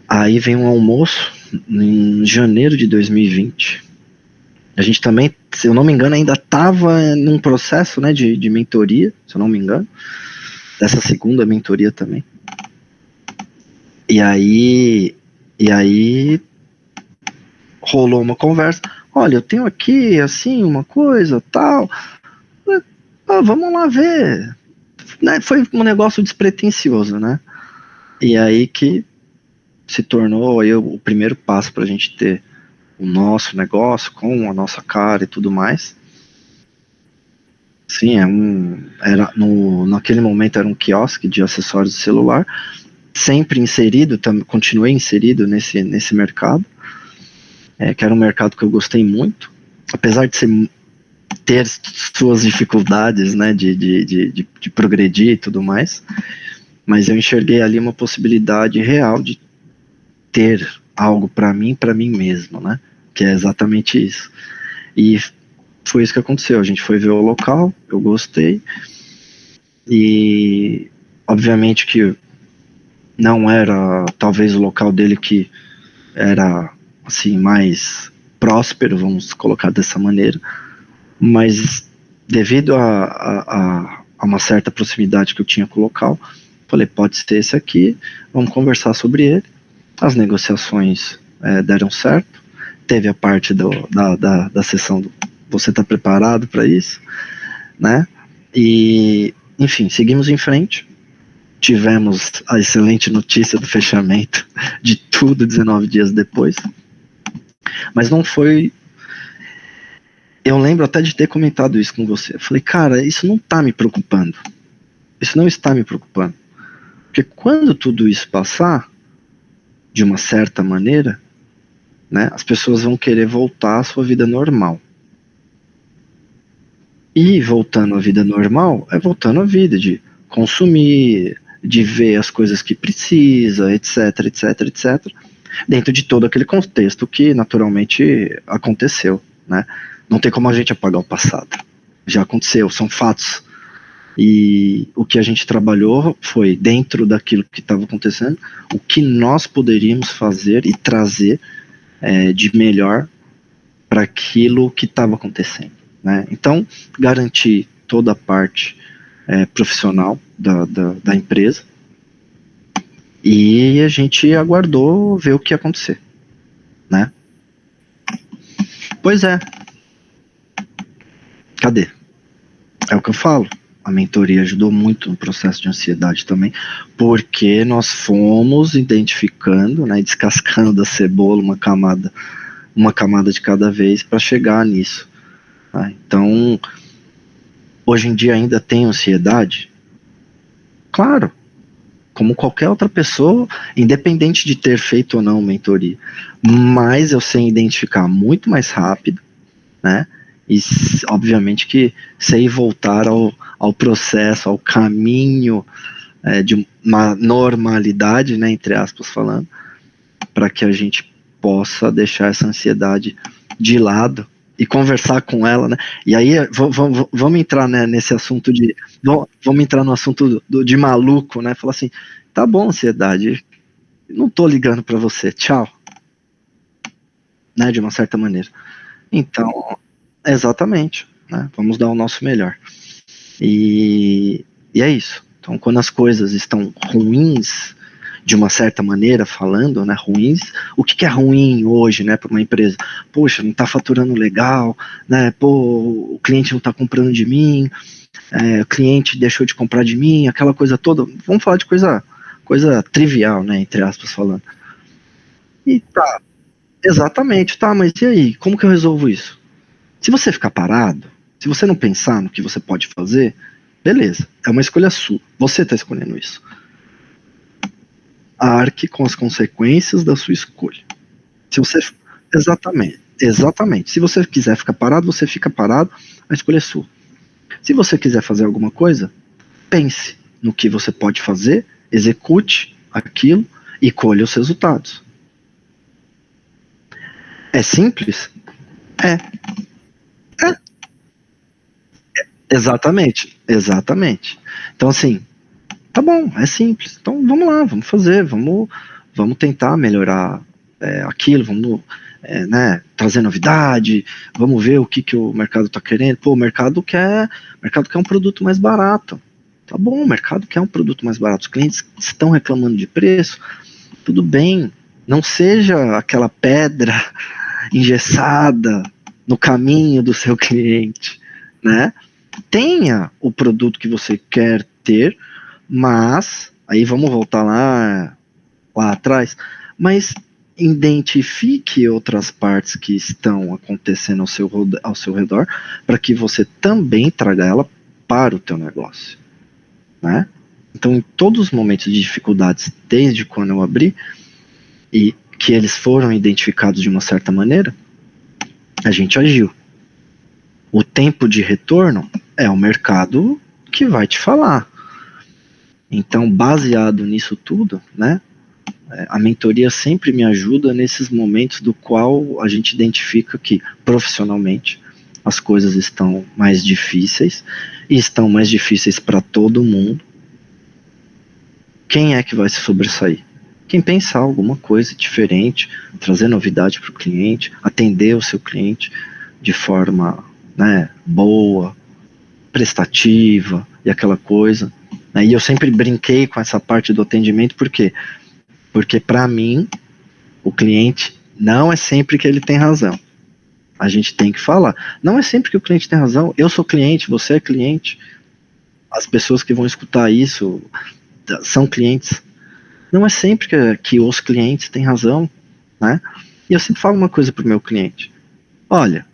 Aí vem um almoço em janeiro de 2020. A gente também, se eu não me engano, ainda estava num processo, né, de mentoria, se eu não me engano, dessa segunda mentoria também. E aí rolou uma conversa. Olha, eu tenho aqui, assim, uma coisa, tal. Vamos lá ver. Né, foi um negócio despretensioso, né? E aí que se tornou aí o primeiro passo para a gente ter o nosso negócio com a nossa cara e tudo mais. Sim, naquele momento era um quiosque de acessórios de celular, sempre inserido, continuei inserido nesse mercado, que era um mercado que eu gostei muito, apesar de ter suas dificuldades, né, de progredir e tudo mais, mas eu enxerguei ali uma possibilidade real de ter algo para mim mesmo, né, que é exatamente isso. E foi isso que aconteceu, a gente foi ver o local, eu gostei, e obviamente que não era talvez o local dele que era assim mais próspero, vamos colocar dessa maneira, mas devido a uma certa proximidade que eu tinha com o local, falei, pode ser esse aqui, vamos conversar sobre ele. As negociações deram certo, teve a parte da sessão do você está preparado para isso, né? E, enfim, seguimos em frente. Tivemos a excelente notícia do fechamento de tudo 19 dias depois. Mas não foi. Eu lembro até de ter comentado isso com você. Eu falei, cara, isso não tá me preocupando. Isso não está me preocupando. Porque quando tudo isso passar, de uma certa maneira, né, as pessoas vão querer voltar à sua vida normal. E voltando à vida normal, é voltando à vida de consumir, de ver as coisas que precisa, etc, etc, etc, dentro de todo aquele contexto que naturalmente aconteceu, né? Não tem como a gente apagar o passado. Já aconteceu, são fatos. E o que a gente trabalhou foi, dentro daquilo que estava acontecendo, o que nós poderíamos fazer e trazer de melhor para aquilo que estava acontecendo, né? Então, garantir toda a parte profissional da empresa, e a gente aguardou ver o que ia acontecer, né? Pois é. Cadê? É o que eu falo. A mentoria ajudou muito no processo de ansiedade também, porque nós fomos identificando, né, descascando da cebola uma camada de cada vez para chegar nisso. Tá? Então, hoje em dia ainda tem ansiedade? Claro, como qualquer outra pessoa, independente de ter feito ou não mentoria. Mas eu sei identificar muito mais rápido, né? E obviamente que sei voltar ao processo, ao caminho de uma normalidade, né, entre aspas falando, para que a gente possa deixar essa ansiedade de lado e conversar com ela, né? E aí vamos entrar, né, nesse assunto de vamos entrar no assunto de maluco, né? Falar assim, tá bom, ansiedade, não tô ligando para você, tchau, né? De uma certa maneira. Então, exatamente, né? Vamos dar o nosso melhor. E é isso. Então, quando as coisas estão ruins, de uma certa maneira, falando, né, ruins, o que é ruim hoje, né, para uma empresa? Poxa, não está faturando legal, né, pô, o cliente não está comprando de mim, o cliente deixou de comprar de mim, aquela coisa toda. Vamos falar de coisa trivial, né, entre aspas falando. E tá, exatamente, tá, mas e aí, como que eu resolvo isso? Se você ficar parado, se você não pensar no que você pode fazer, beleza, é uma escolha sua. Você está escolhendo isso. Arque com as consequências da sua escolha. Se você. Exatamente. Exatamente. Se você quiser ficar parado, você fica parado, a escolha é sua. Se você quiser fazer alguma coisa, pense no que você pode fazer, execute aquilo e colhe os resultados. É simples? É. É. Exatamente. Exatamente. Então, assim, tá bom, é simples. Então vamos lá, vamos fazer, vamos tentar melhorar aquilo, vamos né, trazer novidade, vamos ver o que o mercado está querendo. Pô, o mercado quer um produto mais barato. Tá bom, o mercado quer um produto mais barato. Os clientes estão reclamando de preço, tudo bem. Não seja aquela pedra engessada no caminho do seu cliente, né? Tenha o produto que você quer ter, mas aí vamos voltar lá atrás, mas identifique outras partes que estão acontecendo ao seu redor para que você também traga ela para o teu negócio, né? Então, em todos os momentos de dificuldades, desde quando eu abri e que eles foram identificados de uma certa maneira, a gente agiu. O tempo de retorno é o mercado que vai te falar. Então, baseado nisso tudo, né, a mentoria sempre me ajuda nesses momentos do qual a gente identifica que, profissionalmente, as coisas estão mais difíceis e estão mais difíceis para todo mundo. Quem é que vai se sobressair? Quem pensar alguma coisa diferente, trazer novidade para o cliente, atender o seu cliente de forma, né, boa, prestativa e aquela coisa. E eu sempre brinquei com essa parte do atendimento, por quê? Porque para mim, o cliente não é sempre que ele tem razão. A gente tem que falar. Não é sempre que o cliente tem razão. Eu sou cliente, você é cliente. As pessoas que vão escutar isso são clientes. Não é sempre que os clientes têm razão, né? E eu sempre falo uma coisa pro meu cliente. Olha,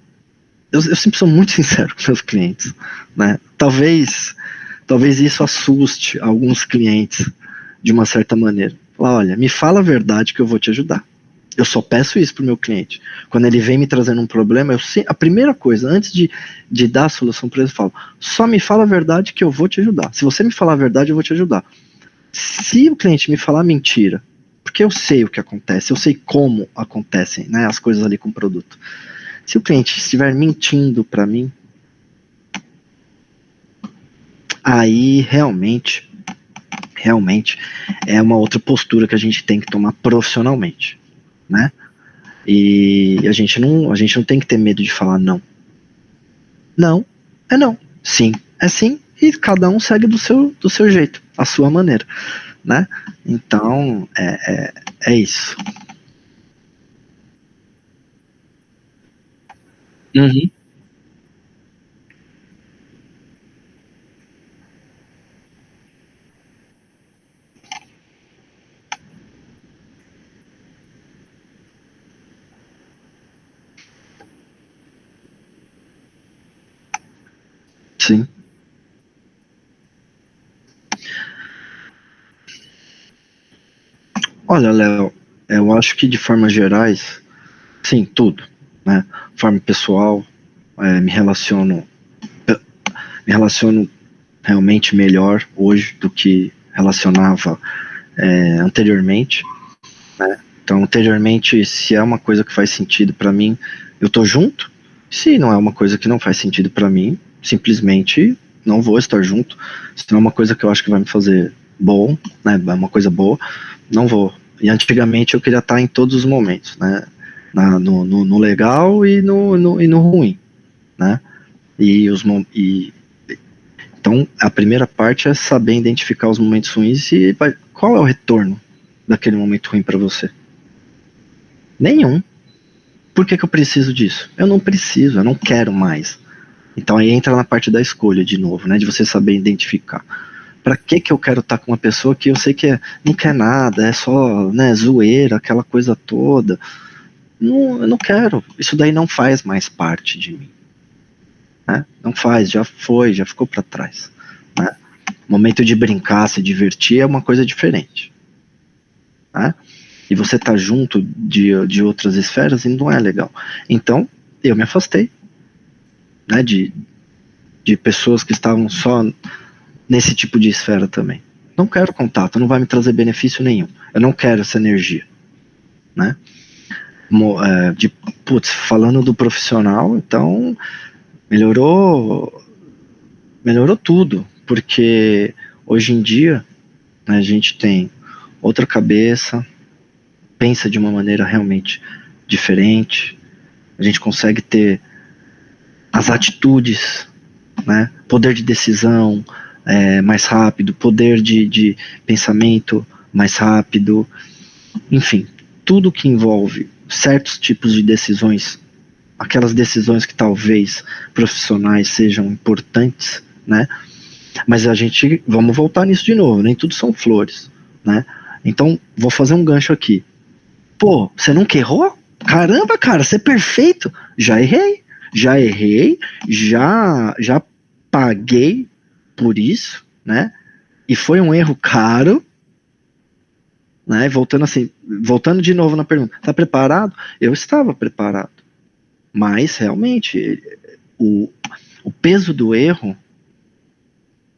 eu sempre sou muito sincero com meus clientes, né? Talvez isso assuste alguns clientes de uma certa maneira. Falar, olha, me fala a verdade que eu vou te ajudar. Eu só peço isso pro meu cliente. Quando ele vem me trazendo um problema, a primeira coisa, antes de dar a solução para ele, eu falo, só me fala a verdade que eu vou te ajudar. Se você me falar a verdade, eu vou te ajudar. Se o cliente me falar mentira, porque eu sei o que acontece, eu sei como acontecem, né, as coisas ali com o produto. Se o cliente estiver mentindo para mim, aí realmente é uma outra postura que a gente tem que tomar profissionalmente, né? E a gente não tem que ter medo de falar não. Não é não. Sim é sim. E cada um segue do seu jeito, a sua maneira, né? Então, é isso. Uhum. Sim. Olha, Léo, eu acho que de formas gerais, sim, tudo, né? Forma pessoal, me relaciono realmente melhor hoje do que relacionava anteriormente, né? Então, anteriormente, se é uma coisa que faz sentido para mim, eu tô junto. Se não é uma coisa que não faz sentido para mim, simplesmente não vou estar junto. Se não é uma coisa que eu acho que vai me fazer bom, né, é uma coisa boa, não vou. E antigamente eu queria estar em todos os momentos, né, no legal e no ruim, né. Então, a primeira parte é saber identificar os momentos ruins e qual é o retorno daquele momento ruim para você. Nenhum. Por que eu preciso disso? Eu não preciso, eu não quero mais. Então aí entra na parte da escolha de novo, né? De você saber identificar. Pra que eu quero estar com uma pessoa que eu sei que não quer nada, é só, né, zoeira, aquela coisa toda. Não, eu não quero. Isso daí não faz mais parte de mim. Né? Não faz, já foi, já ficou para trás. Né? Momento de brincar, se divertir é uma coisa diferente. Né? E você tá junto de outras esferas e não é legal. Então, eu me afastei, né, de pessoas que estavam só nesse tipo de esfera também. Não quero contato, não vai me trazer benefício nenhum. Eu não quero essa energia, né? Falando do profissional, então melhorou tudo, porque hoje em dia, né, a gente tem outra cabeça, pensa de uma maneira realmente diferente, a gente consegue ter as atitudes, né, poder de decisão mais rápido, poder de pensamento mais rápido, enfim, tudo que envolve certos tipos de decisões, aquelas decisões que talvez profissionais sejam importantes, né, mas vamos voltar nisso de novo, nem tudo são flores, né, então vou fazer um gancho aqui. Pô, você nunca errou? Caramba, cara, você é perfeito. Já paguei por isso, né? E foi um erro caro, né? Voltando de novo na pergunta, tá preparado? Eu estava preparado, mas realmente o, o peso do erro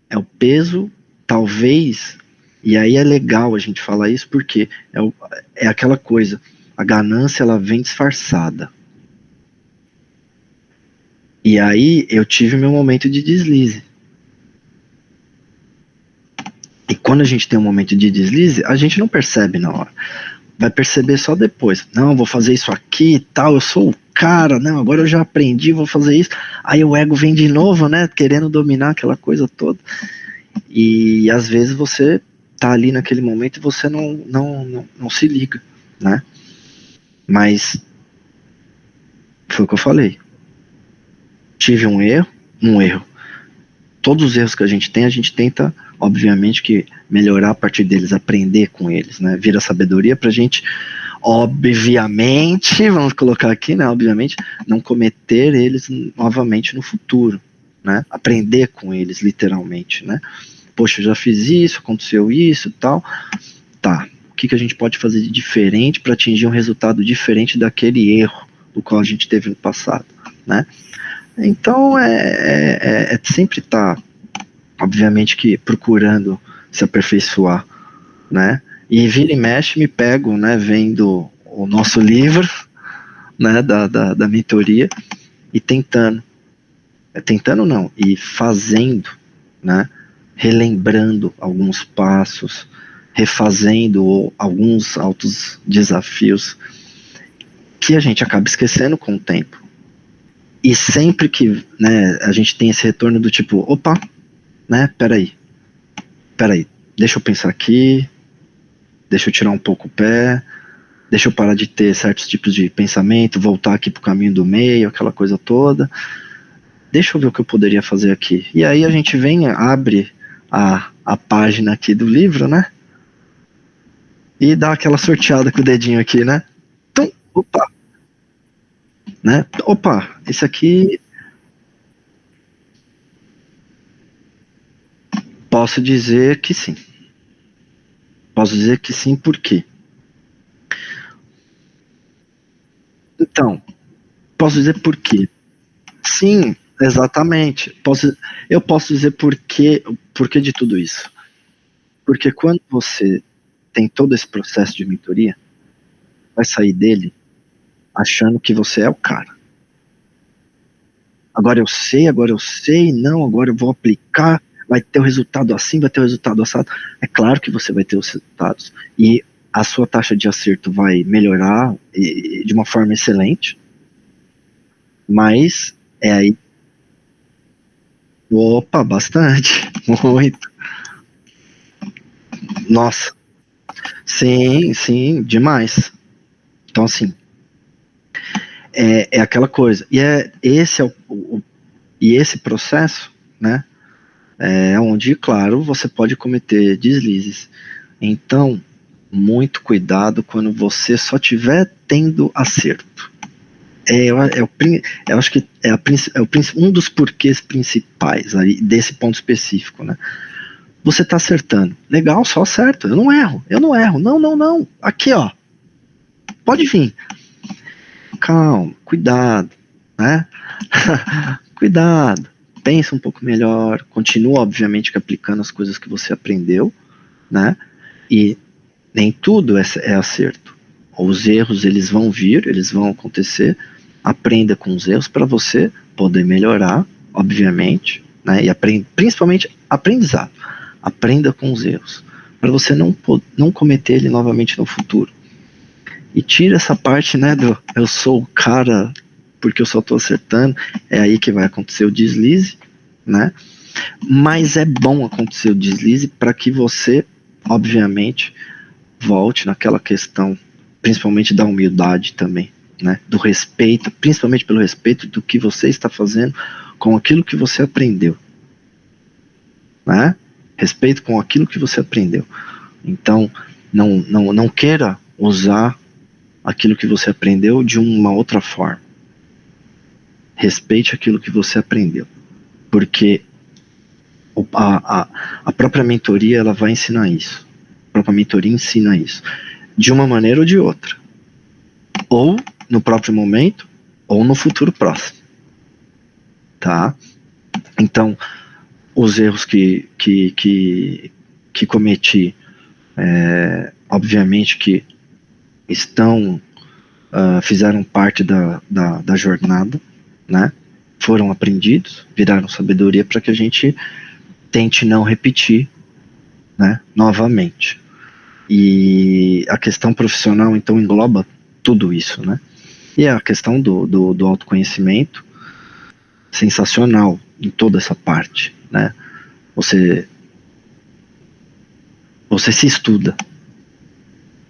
é o peso, talvez, e aí é legal a gente falar isso porque é aquela coisa, a ganância ela vem disfarçada. E aí eu tive meu momento de deslize. E quando a gente tem um momento de deslize, a gente não percebe na hora. Vai perceber só depois. Não, vou fazer isso aqui e tal, eu sou o cara, não, agora eu já aprendi, vou fazer isso. Aí o ego vem de novo, né, querendo dominar aquela coisa toda. E às vezes você tá ali naquele momento e você não se liga, né? Mas foi o que eu falei. Tive um erro. Todos os erros que a gente tenta, obviamente, que melhorar a partir deles, aprender com eles, né? Vira sabedoria pra gente, obviamente, vamos colocar aqui, né? Obviamente, não cometer eles novamente no futuro, né? Aprender com eles, literalmente, né? Poxa, eu já fiz isso, aconteceu isso e tal. Tá, o que a gente pode fazer de diferente para atingir um resultado diferente daquele erro do qual a gente teve no passado, né? Então, sempre estar, obviamente, que procurando se aperfeiçoar, né? E vira e mexe, me pego, né, vendo o nosso livro, né, da mentoria, e tentando não, e fazendo, né, relembrando alguns passos, refazendo alguns altos desafios que a gente acaba esquecendo com o tempo. E sempre que, né, a gente tem esse retorno do tipo, opa, né, peraí, deixa eu pensar aqui, deixa eu tirar um pouco o pé, deixa eu parar de ter certos tipos de pensamento, voltar aqui pro caminho do meio, aquela coisa toda, deixa eu ver o que eu poderia fazer aqui. E aí a gente vem, abre a página aqui do livro, né, e dá aquela sorteada com o dedinho aqui, né, tum, opa, né, opa, esse aqui posso dizer que sim. Posso dizer que sim, por quê? Então, posso dizer por quê? Sim, exatamente. Eu posso dizer por que de tudo isso. Porque quando você tem todo esse processo de mentoria, vai sair dele achando que você é o cara. Agora eu sei, não, agora eu vou aplicar, vai ter o resultado assim, vai ter o resultado assado. É claro que você vai ter os resultados. E a sua taxa de acerto vai melhorar de uma forma excelente, mas é aí. Opa, bastante, muito. Nossa, sim, sim, demais. Então, assim, é aquela coisa. Esse é e esse processo, né? É onde, claro, você pode cometer deslizes. Então, muito cuidado quando você só estiver tendo acerto. Eu acho que um dos porquês principais aí, desse ponto específico, né? Você tá acertando. Legal, só acerto. Eu não erro. Eu não erro. Não, não, não. Aqui, ó. Pode vir. Calma, cuidado, né? Cuidado. Pensa um pouco melhor. Continua, obviamente, que aplicando as coisas que você aprendeu, né? E nem tudo é acerto. Os erros, eles vão vir, eles vão acontecer. Aprenda com os erros para você poder melhorar, obviamente, né? E principalmente aprendizado. Aprenda com os erros, para você não cometer ele novamente no futuro. E tira essa parte, né, do eu sou o cara porque eu só tô acertando, é aí que vai acontecer o deslize, né? Mas é bom acontecer o deslize para que você, obviamente, volte naquela questão, principalmente da humildade também, né? Do respeito, principalmente pelo respeito do que você está fazendo com aquilo que você aprendeu, né? Respeito com aquilo que você aprendeu. Então, não queira usar aquilo que você aprendeu de uma outra forma. Respeite aquilo que você aprendeu, porque a própria mentoria ela vai ensinar isso. A própria mentoria ensina isso, de uma maneira ou de outra, ou no próprio momento, ou no futuro próximo, tá? Então, os erros que cometi, obviamente que fizeram parte da jornada, né? Foram aprendidos, viraram sabedoria para que a gente tente não repetir, né? Novamente. E a questão profissional, então, engloba tudo isso, né? E a questão do autoconhecimento, sensacional em toda essa parte, né? Você, você se estuda.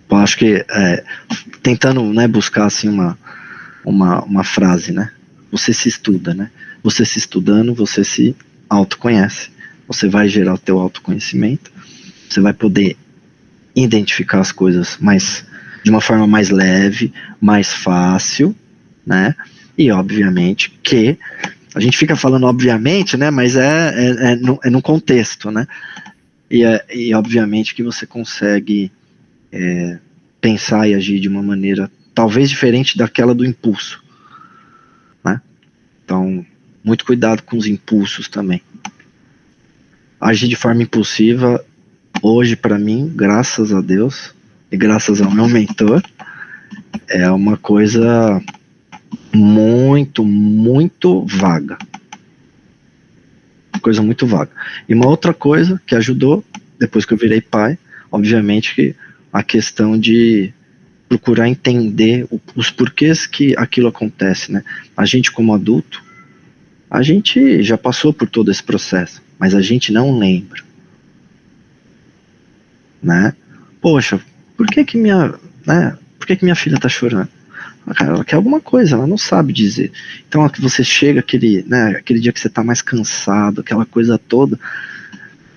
Eu acho que tentando, né, buscar assim uma frase, né? Você se estuda, né? Você se estudando, você se autoconhece. Você vai gerar o teu autoconhecimento. Você vai poder identificar as coisas de uma forma mais leve, mais fácil, né? E obviamente que a gente fica falando obviamente, né? Mas no contexto, né? E obviamente que você consegue pensar e agir de uma maneira talvez diferente daquela do impulso, né? Então, muito cuidado com os impulsos também. Agir de forma impulsiva, hoje para mim, graças a Deus e graças ao meu mentor, é uma coisa muito, muito vaga. Coisa muito vaga. E uma outra coisa que ajudou, depois que eu virei pai, obviamente que a questão de procurar entender os porquês que aquilo acontece, né? A gente como adulto, a gente já passou por todo esse processo, mas a gente não lembra, né? Poxa, por que que minha filha tá chorando? Ela quer alguma coisa, ela não sabe dizer. Então, que você chega aquele dia que você tá mais cansado, aquela coisa toda,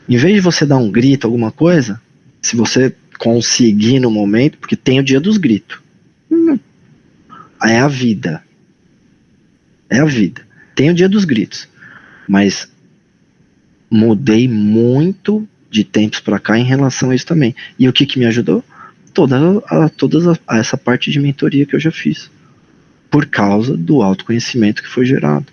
em vez de você dar um grito, alguma coisa, se você conseguir no momento, porque tem o dia dos gritos. É a vida. É a vida. Tem o dia dos gritos. Mas mudei muito de tempos para cá em relação a isso também. E o que me ajudou? Toda essa parte de mentoria que eu já fiz. Por causa do autoconhecimento que foi gerado.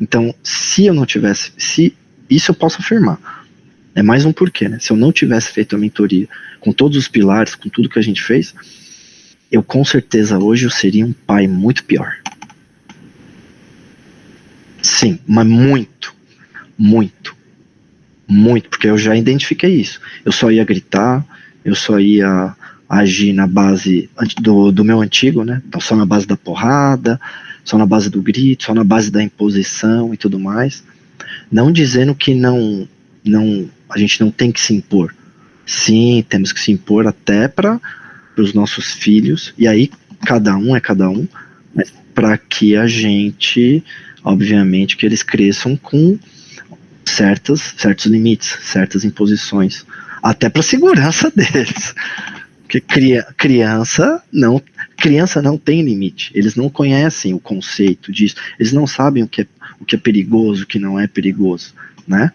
Então, se eu não tivesse, se isso eu posso afirmar, é mais um porquê, né? Se eu não tivesse feito a mentoria com todos os pilares, com tudo que a gente fez, eu com certeza hoje eu seria um pai muito pior. Sim, mas muito, muito, muito, porque eu já identifiquei isso. Eu só ia gritar, eu só ia agir na base do meu antigo, né? Então, só na base da porrada, só na base do grito, só na base da imposição e tudo mais. Não dizendo que a gente não tem que se impor. Sim, temos que se impor até para os nossos filhos, e aí cada um é cada um, mas para que a gente, obviamente, que eles cresçam com certos limites, certas imposições, até para a segurança deles. Porque criança não tem limite. Eles não conhecem o conceito disso. Eles não sabem o que é perigoso, o que não é perigoso, né?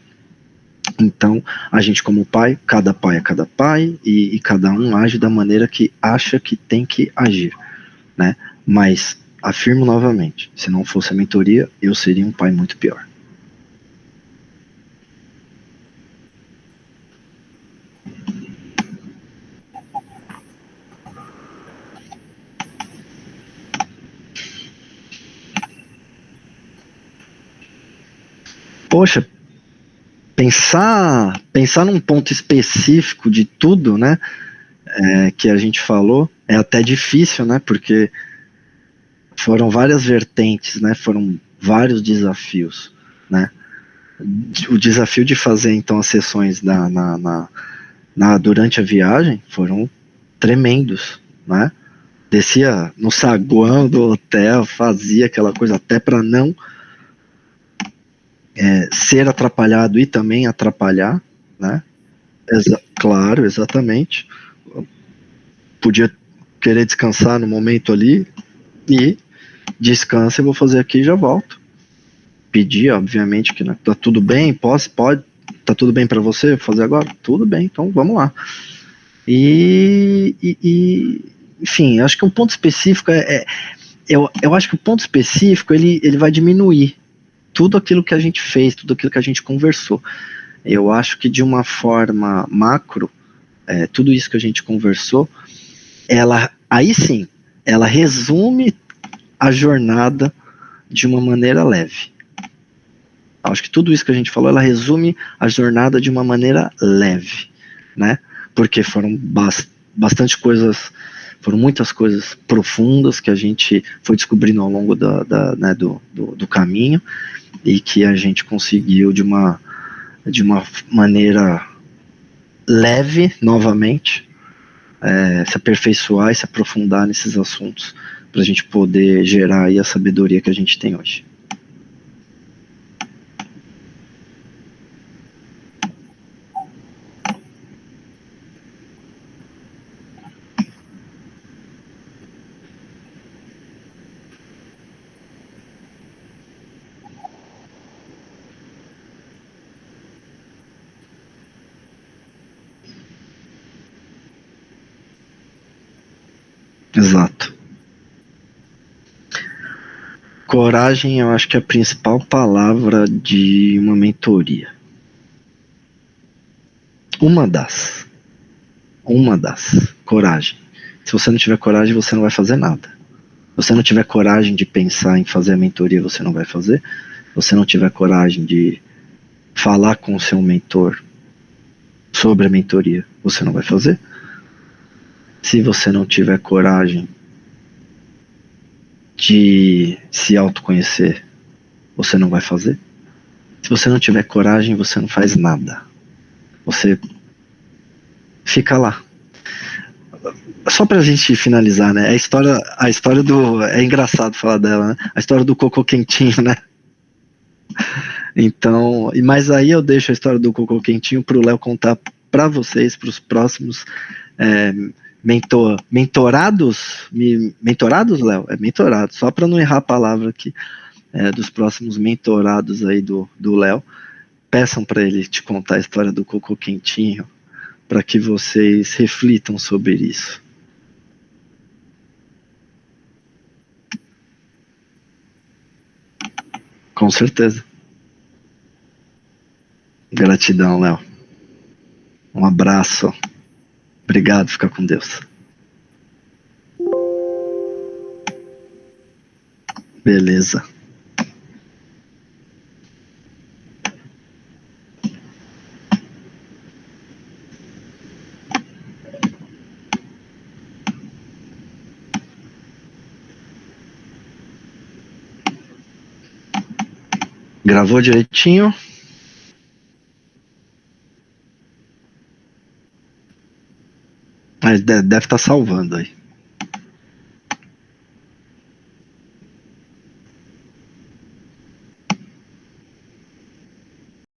Então, a gente como pai é cada pai e cada um age da maneira que acha que tem que agir, né? Mas afirmo novamente, se não fosse a mentoria, eu seria um pai muito pior. Poxa, pensar num ponto específico de tudo, né, que a gente falou, é até difícil, né, porque foram várias vertentes, né, foram vários desafios, né. O desafio de fazer, então, as sessões durante a viagem foram tremendos, né. Descia no saguão do hotel, fazia aquela coisa até para não ser atrapalhado e também atrapalhar, né. Claro, exatamente. Podia querer descansar no momento ali e descansa, eu vou fazer aqui e já volto. Pedir, obviamente, que né, tá tudo bem, pode, tá tudo bem para você vou fazer agora? Tudo bem, então vamos lá. Enfim, acho que um ponto específico eu acho que o ponto específico ele vai diminuir tudo aquilo que a gente fez, tudo aquilo que a gente conversou. Eu acho que de uma forma macro, tudo isso que a gente conversou, aí sim, ela resume a jornada de uma maneira leve. Acho que tudo isso que a gente falou, ela resume a jornada de uma maneira leve, né? Porque foram bastante coisas, foram muitas coisas profundas que a gente foi descobrindo ao longo né, do caminho e que a gente conseguiu de uma maneira leve, novamente, se aperfeiçoar e se aprofundar nesses assuntos para a gente poder gerar aí a sabedoria que a gente tem hoje. Exato. Coragem, eu acho que é a principal palavra de uma mentoria. Uma das. Uma das. Coragem. Se você não tiver coragem, você não vai fazer nada. Se você não tiver coragem de pensar em fazer a mentoria, você não vai fazer. Se você não tiver coragem de falar com o seu mentor sobre a mentoria, você não vai fazer. Se você não tiver coragem de se autoconhecer, você não vai fazer. Se você não tiver coragem, você não faz nada. Você fica lá. Só pra gente finalizar, né? A história do. É engraçado falar dela, né? A história do cocô quentinho, né? Então, mas aí eu deixo a história do cocô quentinho pro Léo contar pra vocês, pros próximos é, mentorados. Mentorados, Léo? É mentorado, só pra não errar a palavra aqui. Dos próximos mentorados aí do Léo. Peçam para ele te contar a história do cocô quentinho, para que vocês reflitam sobre isso. Com Com certeza. Gratidão, Léo. Um abraço. Obrigado, fica com Deus. Beleza. Gravou direitinho? Mas deve estar salvando aí.